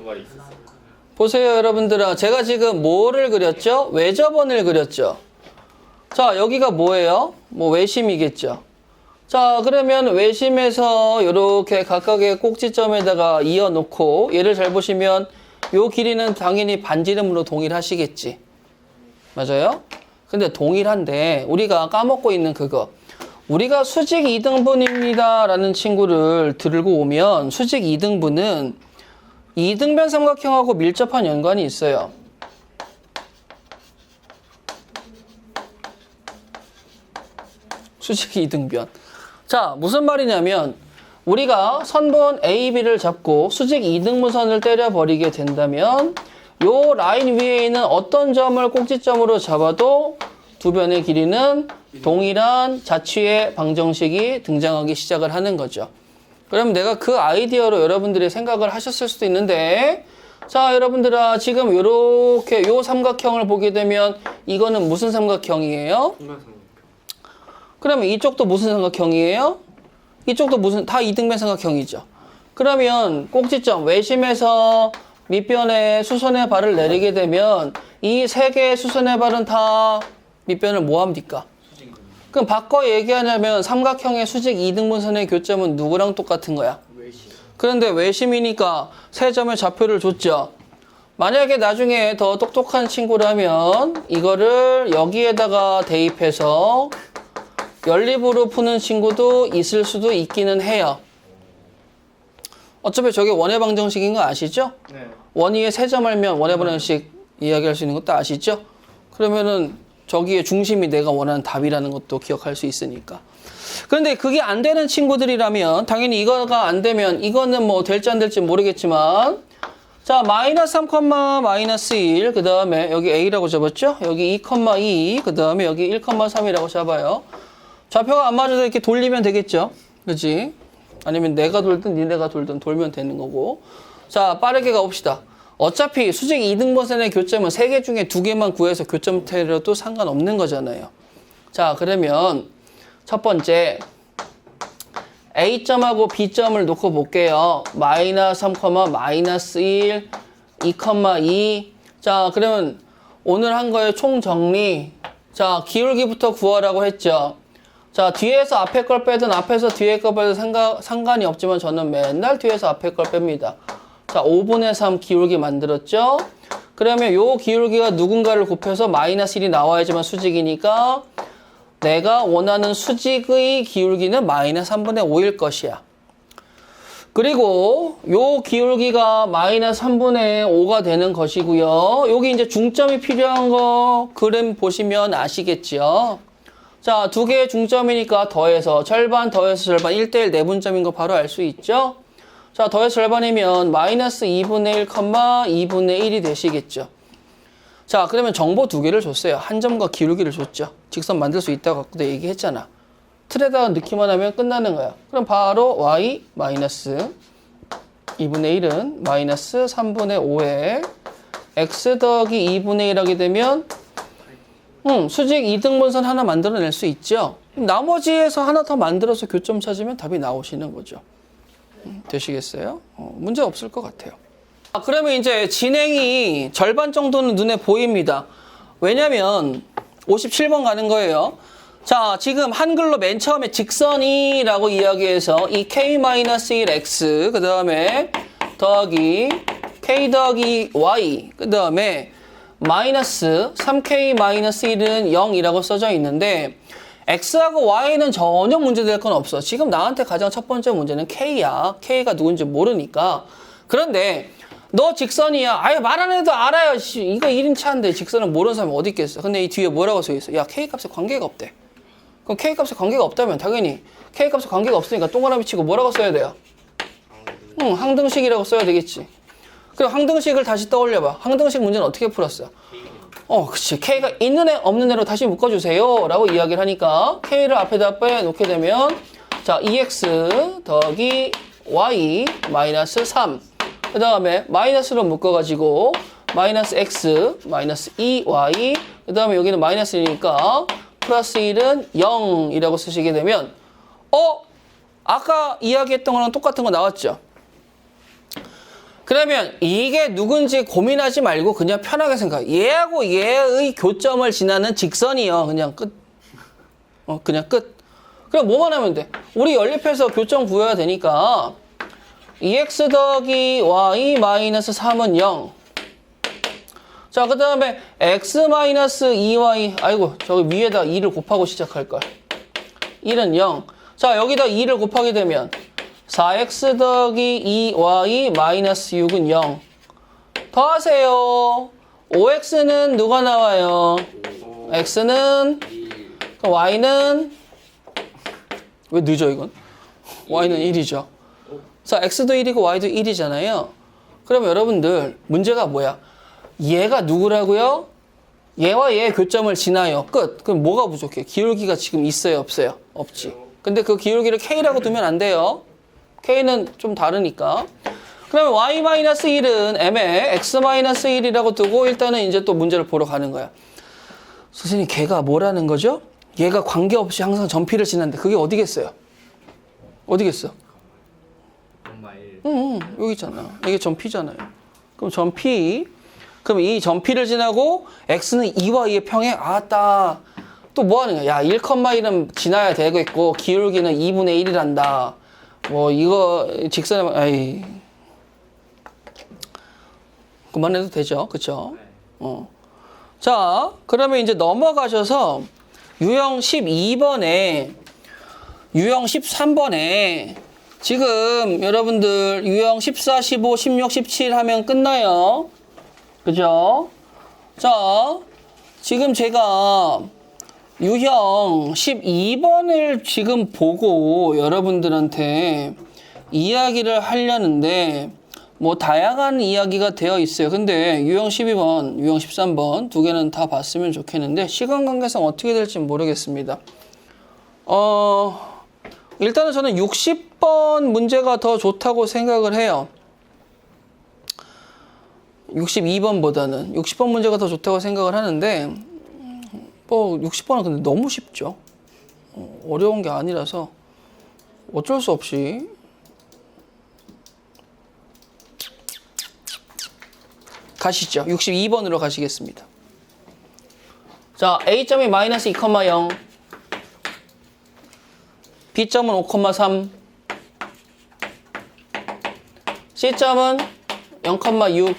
보세요, 여러분들아. 제가 지금 뭐를 그렸죠? 외접원을 그렸죠? 자, 여기가 뭐예요? 뭐 외심이겠죠? 자, 그러면 외심에서 이렇게 각각의 꼭지점에다가 이어놓고 얘를 잘 보시면 요 길이는 당연히 반지름으로 동일하시겠지. 맞아요? 근데 동일한데 우리가 까먹고 있는 그거. 우리가 수직 2등분입니다 라는 친구를 들고 오면 수직 2등분은 이등변 삼각형하고 밀접한 연관이 있어요. 수직 2등변. 자, 무슨 말이냐면 우리가 선분 A, B를 잡고 수직 2등분선을 때려버리게 된다면 요 라인 위에 있는 어떤 점을 꼭지점으로 잡아도 두 변의 길이는 동일한 자취의 방정식이 등장하기 시작을 하는 거죠. 그럼 내가 그 아이디어로 여러분들이 생각을 하셨을 수도 있는데, 자, 여러분들아, 지금 요렇게 요 삼각형을 보게 되면 이거는 무슨 삼각형이에요? 그러면 이쪽도 무슨 삼각형이에요? 이쪽도 무슨, 다 이등변 삼각형이죠. 그러면 꼭지점 외심에서 밑변에 수선의 발을 내리게 되면 이 세 개의 수선의 발은 다 밑변을 뭐 합니까? 그럼 바꿔 얘기하냐면 삼각형의 수직 이등분선의 교점은 누구랑 똑같은 거야? 외심. 그런데 외심이니까 세 점의 좌표를 줬죠. 만약에 나중에 더 똑똑한 친구라면 이거를 여기에다가 대입해서 연립으로 푸는 친구도 있을 수도 있기는 해요. 어차피 저게 원의 방정식인 거 아시죠? 네. 원위에 세 점 알면 원의 방정식 이야기할 수 있는 것도 아시죠? 그러면은 저기에 중심이 내가 원하는 답이라는 것도 기억할 수 있으니까. 그런데 그게 안 되는 친구들이라면 당연히 이거가 안 되면 이거는 뭐 될지 안 될지 모르겠지만, 자, 마이너스 3, 마이너스 1, 그 다음에 여기 A라고 잡았죠? 여기 2, 2, 그 다음에 여기 1, 3이라고 잡아요. 좌표가 안 맞아서 이렇게 돌리면 되겠죠? 그치? 아니면 내가 돌든 니네가 돌든 돌면 되는 거고. 자, 빠르게 가봅시다. 어차피 수직 2등분선의 교점은 3개 중에 2개만 구해서 교점 테러도 상관없는 거잖아요. 자, 그러면 첫 번째 A점하고 B점을 놓고 볼게요. 마이너스 3, 마이너스 1, 2, 2. 자, 그러면 오늘 한 거의 총정리. 자, 기울기부터 구하라고 했죠. 자, 뒤에서 앞에 걸 빼든 앞에서 뒤에 걸 빼든 상관이 없지만 저는 맨날 뒤에서 앞에 걸 뺍니다. 자, 5분의 3 기울기 만들었죠? 그러면 요 기울기가 누군가를 곱해서 마이너스 1이 나와야지만 수직이니까 내가 원하는 수직의 기울기는 마이너스 3분의 5일 것이야. 그리고 요 기울기가 마이너스 3분의 5가 되는 것이고요. 여기 이제 중점이 필요한 거 그림 보시면 아시겠죠? 자, 두 개의 중점이니까 더해서 절반 더해서 절반 1대1 내분점인 거 바로 알 수 있죠? 자, 더해서 절반이면 마이너스 2분의 1, 2분의 1이 되시겠죠. 자, 그러면 정보 두 개를 줬어요. 한 점과 기울기를 줬죠. 직선 만들 수 있다고 아까도 얘기했잖아. 틀에다가 넣기만 하면 끝나는 거야. 그럼 바로 y 마이너스 2분의 1은 마이너스 3분의 5에 x 더하기 2분의 1 하게 되면 수직 이등분선 하나 만들어낼 수 있죠. 나머지에서 하나 더 만들어서 교점 찾으면 답이 나오시는 거죠. 되시겠어요? 문제 없을 것 같아요. 그러면 이제 진행이 절반 정도는 눈에 보입니다. 왜냐면 57번 가는 거예요. 자, 지금 한글로 맨 처음에 직선이라고 이야기해서 이 k-1x 그 다음에 더하기 k 더하기 y 그 다음에 마이너스 3k-1은 0이라고 써져 있는데 x하고 y는 전혀 문제될 건 없어. 지금 나한테 가장 첫 번째 문제는 k야. k가 누군지 모르니까. 그런데 너 직선이야. 아예 말 안 해도 알아요. 이거 1인차인데 직선을 모르는 사람이 어디 있겠어. 근데 이 뒤에 뭐라고 써 있어? 야, k값에 관계가 없대. 그럼 k값에 관계가 없다면 당연히 k값에 관계가 없으니까 동그라미 치고 뭐라고 써야 돼요? 항등식이라고 써야 되겠지. 그럼 항등식을 다시 떠올려봐. 항등식 문제는 어떻게 풀었어? 그치. K가 있는 애, 없는 애로 다시 묶어주세요. 라고 이야기를 하니까 K를 앞에다 빼놓게 되면 자, 2x 더하기 y 마이너스 3. 그 다음에 마이너스로 묶어가지고 마이너스 x 마이너스 2y 그 다음에 여기는 마이너스니까 플러스 1은 0이라고 쓰시게 되면 아까 이야기했던 거랑 똑같은 거 나왔죠? 그러면 이게 누군지 고민하지 말고 그냥 편하게 생각해. 얘하고 얘의 교점을 지나는 직선이요. 그냥 끝. 그냥 끝. 그럼 뭐만 하면 돼? 우리 연립해서 교점 구해야 되니까 2x 더하기 y 마이너스 3은 0. 자, 그 다음에 x 마이너스 2y 아이고 저기 위에다 2를 곱하고 시작할걸. 1은 0. 자, 여기다 2를 곱하게 되면 4x 더하기 2y 마이너스 6은 0. 더하세요. 5x는 누가 나와요? x는 그럼 y는 왜 늦어 이건? y는 1이죠. 자, x도 1이고 y도 1이잖아요. 그럼 여러분들 문제가 뭐야? 얘가 누구라고요? 얘와 얘의 교점을 지나요. 끝. 그럼 뭐가 부족해? 기울기가 지금 있어요? 없어요? 없지. 근데 그 기울기를 k라고 두면 안 돼요. k는 좀 다르니까. 그러면 y-1은 m에 x-1이라고 두고 일단은 이제 또 문제를 보러 가는 거야. 선생님, 걔가 뭐라는 거죠? 얘가 관계없이 항상 점피를 지나는데 그게 어디겠어요? 어디겠어? 여기 있잖아. 이게 점피잖아요. 그럼 점피. 그럼 이 점피를 지나고 x는 2와 2의 평에 아따. 또 뭐 하는 거야? 야, 1,1은 지나야 되겠고 기울기는 2분의 1이란다. 뭐 이거 직선에 아이 그만해도 되죠, 그렇죠? 자, 그러면 이제 넘어가셔서 유형 12번에 유형 13번에 지금 여러분들 유형 14, 15, 16, 17 하면 끝나요, 그죠? 자, 지금 제가 유형 12번을 지금 보고 여러분들한테 이야기를 하려는데 뭐 다양한 이야기가 되어 있어요. 근데 유형 12번, 유형 13번 두 개는 다 봤으면 좋겠는데 시간 관계상 어떻게 될지 모르겠습니다. 일단은 저는 60번 문제가 더 좋다고 생각을 해요. 62번보다는 60번 문제가 더 좋다고 생각을 하는데 뭐 60번은 근데 너무 쉽죠. 어려운 게 아니라서 어쩔 수 없이 가시죠. 62번으로 가시겠습니다. 자, A점이 마이너스 2,0 B점은 5,3 C점은 0,6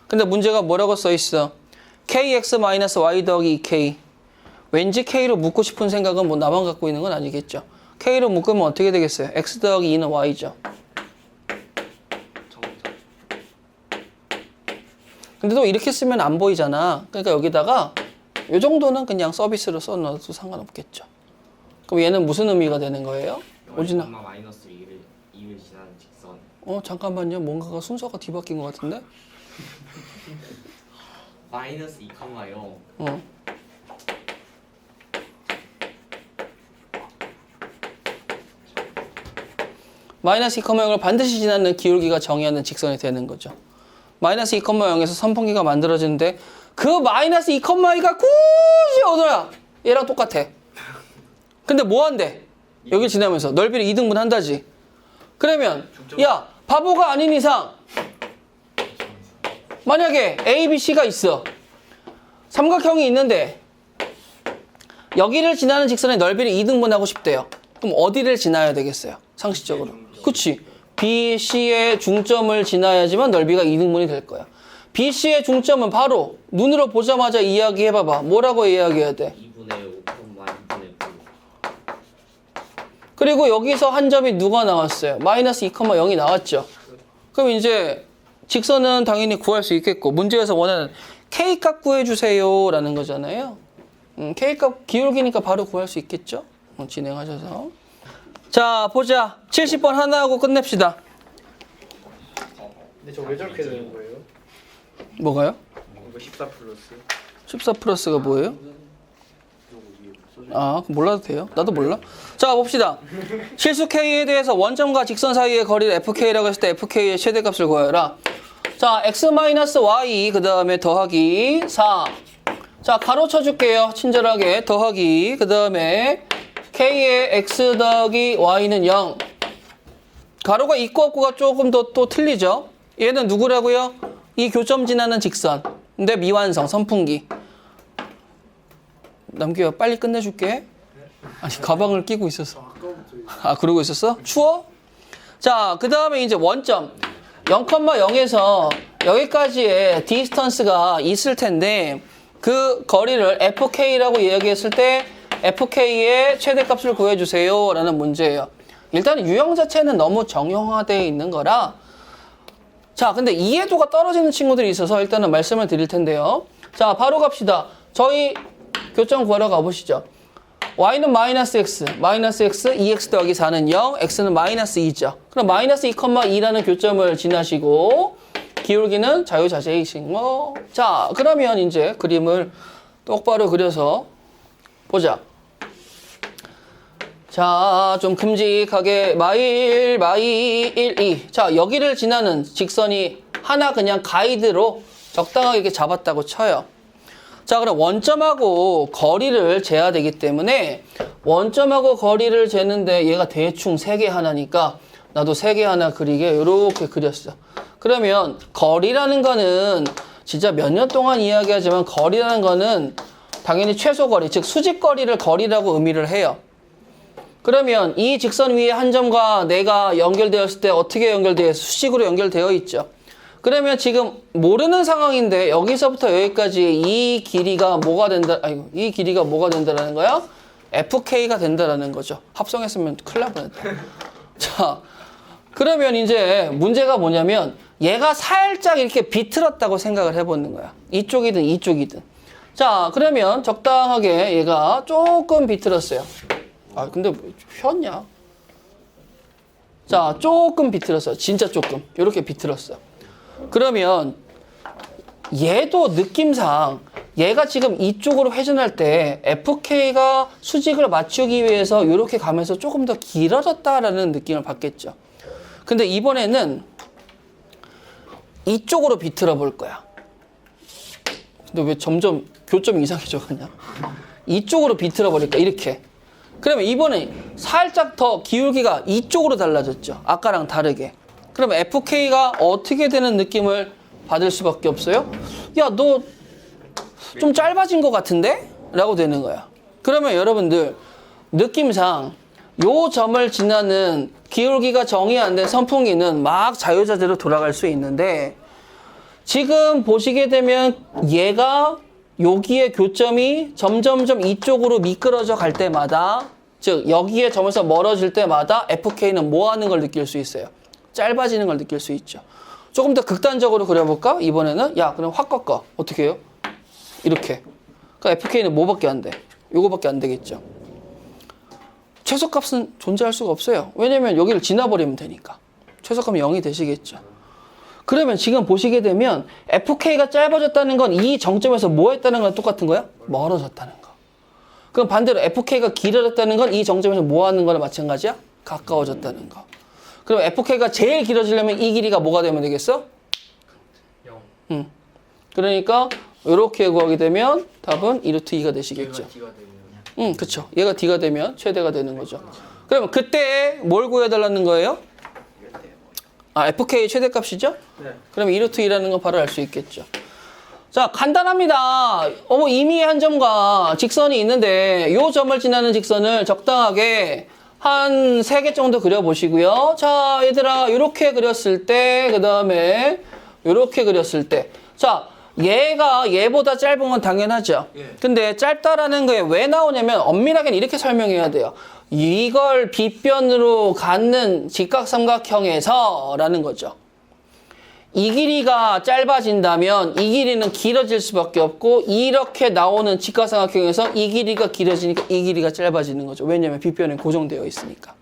근데 문제가 뭐라고 써있어? kx-y 더하기 2k. 왠지 k로 묶고 싶은 생각은 뭐 나만 갖고 있는 건 아니겠죠. k로 묶으면 어떻게 되겠어요? x 더하기 2는 y죠. 근데 또 이렇게 쓰면 안 보이잖아. 그러니까 여기다가 이 정도는 그냥 서비스로 써놔도 상관없겠죠. 그럼 얘는 무슨 의미가 되는 거예요? 오지나 마이너스 2를 지나는 직선 잠깐만요. 뭔가가 순서가 뒤바뀐 것 같은데? 마이너스 2,0 마이너스 2,0을 반드시 지나는 기울기가 정의하는 직선이 되는 거죠. 마이너스 2,0에서 선풍기가 만들어지는데 그 마이너스 2,2가 굳이 어디야? 얘랑 똑같아. 근데 뭐 한대? 여기 지나면서 넓이를 2등분 한다지. 그러면 야 바보가 아닌 이상 만약에 A, B, C가 있어. 삼각형이 있는데 여기를 지나는 직선의 넓이를 2등분하고 싶대요. 그럼 어디를 지나야 되겠어요? 상식적으로. 그치? B, C의 중점을 지나야지만 넓이가 2등분이 될 거야. B, C의 중점은 바로 눈으로 보자마자 이야기해봐봐. 뭐라고 이야기해야 돼? 2분의 5, 2분의 9 그리고 여기서 한 점이 누가 나왔어요? 마이너스 2,0이 나왔죠. 그럼 이제 직선은 당연히 구할 수 있겠고 문제에서 원하는 K값 구해주세요 라는 거잖아요. K값 기울기니까 바로 구할 수 있겠죠? 진행하셔서 자 보자. 70번 하나 하고 끝냅시다. 근데 저 왜 저렇게 되는 거예요? 뭐가요? 이거 14 플러스 14 플러스가 뭐예요? 몰라도 돼요. 나도 몰라. 자 봅시다. 실수 K에 대해서 원점과 직선 사이의 거리를 FK라고 했을 때 FK의 최대값을 구하여라. 자 X-Y 그 다음에 더하기 4. 자 가로 쳐줄게요. 친절하게 더하기 그 다음에 K의 X 더하기 Y는 0. 가로가 있고 없고가 조금 더 또 틀리죠. 얘는 누구라고요? 이 교점 지나는 직선. 근데 미완성 선풍기. 남규야 빨리 끝내줄게. 아니 가방을 끼고 있었어. 그러고 있었어? 추워? 자 그 다음에 이제 원점 0,0에서 여기까지의 디스턴스가 있을 텐데 그 거리를 FK라고 이야기했을 때 FK의 최대값을 구해주세요 라는 문제예요. 일단 유형 자체는 너무 정형화되어 있는 거라 자 근데 이해도가 떨어지는 친구들이 있어서 일단은 말씀을 드릴 텐데요. 자 바로 갑시다. 저희 교점 구하러 가보시죠. y는 마이너스 x, 2x 더하기 4는 0, x는 마이너스 2죠. 그럼 마이너스 2,2라는 교점을 지나시고 기울기는 자유자재이신 거. 자 그러면 이제 그림을 똑바로 그려서 보자. 자, 좀 큼직하게 마일 2. 자, 여기를 지나는 직선이 하나 그냥 가이드로 적당하게 이렇게 잡았다고 쳐요. 자, 그럼 원점하고 거리를 재야 되기 때문에 원점하고 거리를 재는데 얘가 대충 3개 하나니까 나도 3개 하나 그리게 이렇게 그렸어. 그러면 거리라는 거는 진짜 몇 년 동안 이야기하지만 거리라는 거는 당연히 최소거리, 즉 수직거리를 거리라고 의미를 해요. 그러면 이 직선 위에 한 점과 내가 연결되었을 때 어떻게 연결되어 있어? 수직으로 연결되어 있죠. 그러면 지금 모르는 상황인데 여기서부터 여기까지 이 길이가 뭐가 된다? 이 길이가 뭐가 된다라는 거야? FK가 된다라는 거죠. 합성했으면 큰일 날 뻔했다. 자, 그러면 이제 문제가 뭐냐면 얘가 살짝 이렇게 비틀었다고 생각을 해보는 거야. 이쪽이든 이쪽이든. 자, 그러면 적당하게 얘가 조금 비틀었어요. 근데 폈냐? 자, 조금 비틀었어. 진짜 조금. 이렇게 비틀었어. 그러면 얘도 느낌상 얘가 지금 이쪽으로 회전할 때 FK가 수직을 맞추기 위해서 이렇게 가면서 조금 더 길어졌다라는 느낌을 받겠죠. 근데 이번에는 이쪽으로 비틀어 볼 거야. 근데 왜 점점 교점이 이상해져 가냐? 이쪽으로 비틀어 버릴까? 이렇게. 그러면 이번에 살짝 더 기울기가 이쪽으로 달라졌죠. 아까랑 다르게. 그러면 FK가 어떻게 되는 느낌을 받을 수밖에 없어요? 야, 너 좀 짧아진 것 같은데? 라고 되는 거야. 그러면 여러분들 느낌상 요 점을 지나는 기울기가 정의 안 된 선풍기는 막 자유자재로 돌아갈 수 있는데 지금 보시게 되면 얘가 여기에 교점이 점점점 이쪽으로 미끄러져 갈 때마다 즉 여기에 점에서 멀어질 때마다 FK는 뭐 하는 걸 느낄 수 있어요? 짧아지는 걸 느낄 수 있죠. 조금 더 극단적으로 그려볼까? 이번에는 야 그럼 확 꺾어. 어떻게 해요? 이렇게. 그러니까 FK는 뭐밖에 안 돼? 요거밖에 안 되겠죠. 최소값은 존재할 수가 없어요. 왜냐면 여기를 지나버리면 되니까. 최소값이 0이 되시겠죠. 그러면 지금 보시게 되면 FK가 짧아졌다는 건 이 정점에서 뭐 했다는 거랑 똑같은 거야? 멀어졌다는 거. 그럼 반대로 FK가 길어졌다는 건 이 정점에서 뭐 하는 거랑 마찬가지야? 가까워졌다는 거. 그럼 FK가 제일 길어지려면 이 길이가 뭐가 되면 되겠어? 0. 그러니까 이렇게 구하게 되면 답은 2루트 2가 되시겠죠. 얘가 D가 되면 그쵸. 얘가 D가 되면 최대가 되는 거죠. 그러면 그때 뭘 구해달라는 거예요? FK 최대값이죠? 네. 그럼 2루트 2라는 건 바로 알 수 있겠죠. 자, 간단합니다. 이미 한 점과 직선이 있는데 요 점을 지나는 직선을 적당하게 한 3개 정도 그려보시고요. 자, 얘들아, 요렇게 그렸을 때, 그 다음에 요렇게 그렸을 때. 자, 얘가 얘보다 짧은 건 당연하죠. 근데 짧다라는 게 왜 나오냐면 엄밀하게는 이렇게 설명해야 돼요. 이걸 빗변으로 갖는 직각삼각형에서 라는 거죠. 이 길이가 짧아진다면 이 길이는 길어질 수밖에 없고 이렇게 나오는 직각삼각형에서 이 길이가 길어지니까 이 길이가 짧아지는 거죠. 왜냐하면 빗변은 고정되어 있으니까.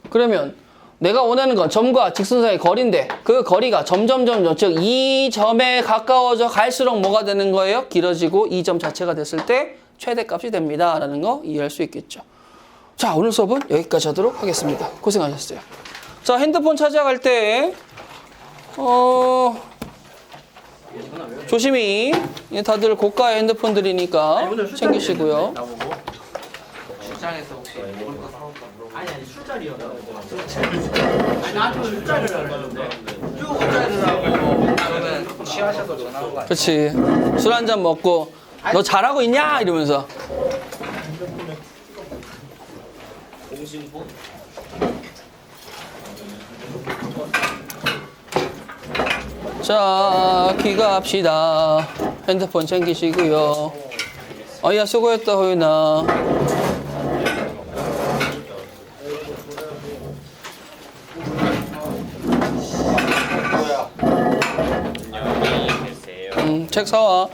그러면 내가 원하는 건 점과 직선 사이의 거리인데 그 거리가 점점 즉 이 점에 가까워져 갈수록 뭐가 되는 거예요? 길어지고 이 점 자체가 됐을 때 최대값이 됩니다. 라는 거 이해할 수 있겠죠. 자, 오늘 수업은 여기까지 하도록 하겠습니다. 고생하셨어요. 자, 핸드폰 찾아갈 때 조심히 다들 고가의 핸드폰들이니까 챙기시고요. 나보고 출장에서 혹시 먹을 거 사올까? 아니 술자리였나? 아니 나한테 술자리를 하는데 쭉 술자리라고 그러면 취하셔서 전화한 거 아니에요? 그렇지. 술 한 잔 먹고 너 잘하고 있냐? 이러면서. 공신보? 자, 귀가합시다. 핸드폰 챙기시고요. 야, 수고했다, 호윤아. 안녕히 계세요. 책 사와.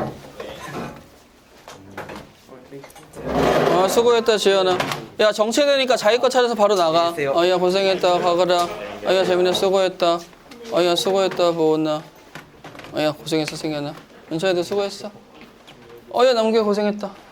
수고했다, 지연아. 야, 정체되니까 자기 거 찾아서 바로 나가. 야, 고생했다, 가거라. 야, 재민아, 수고했다. 야, 수고했다, 보은아. 야, 고생했어, 승현아. 은찬이도 수고했어. 야, 남규 고생했다.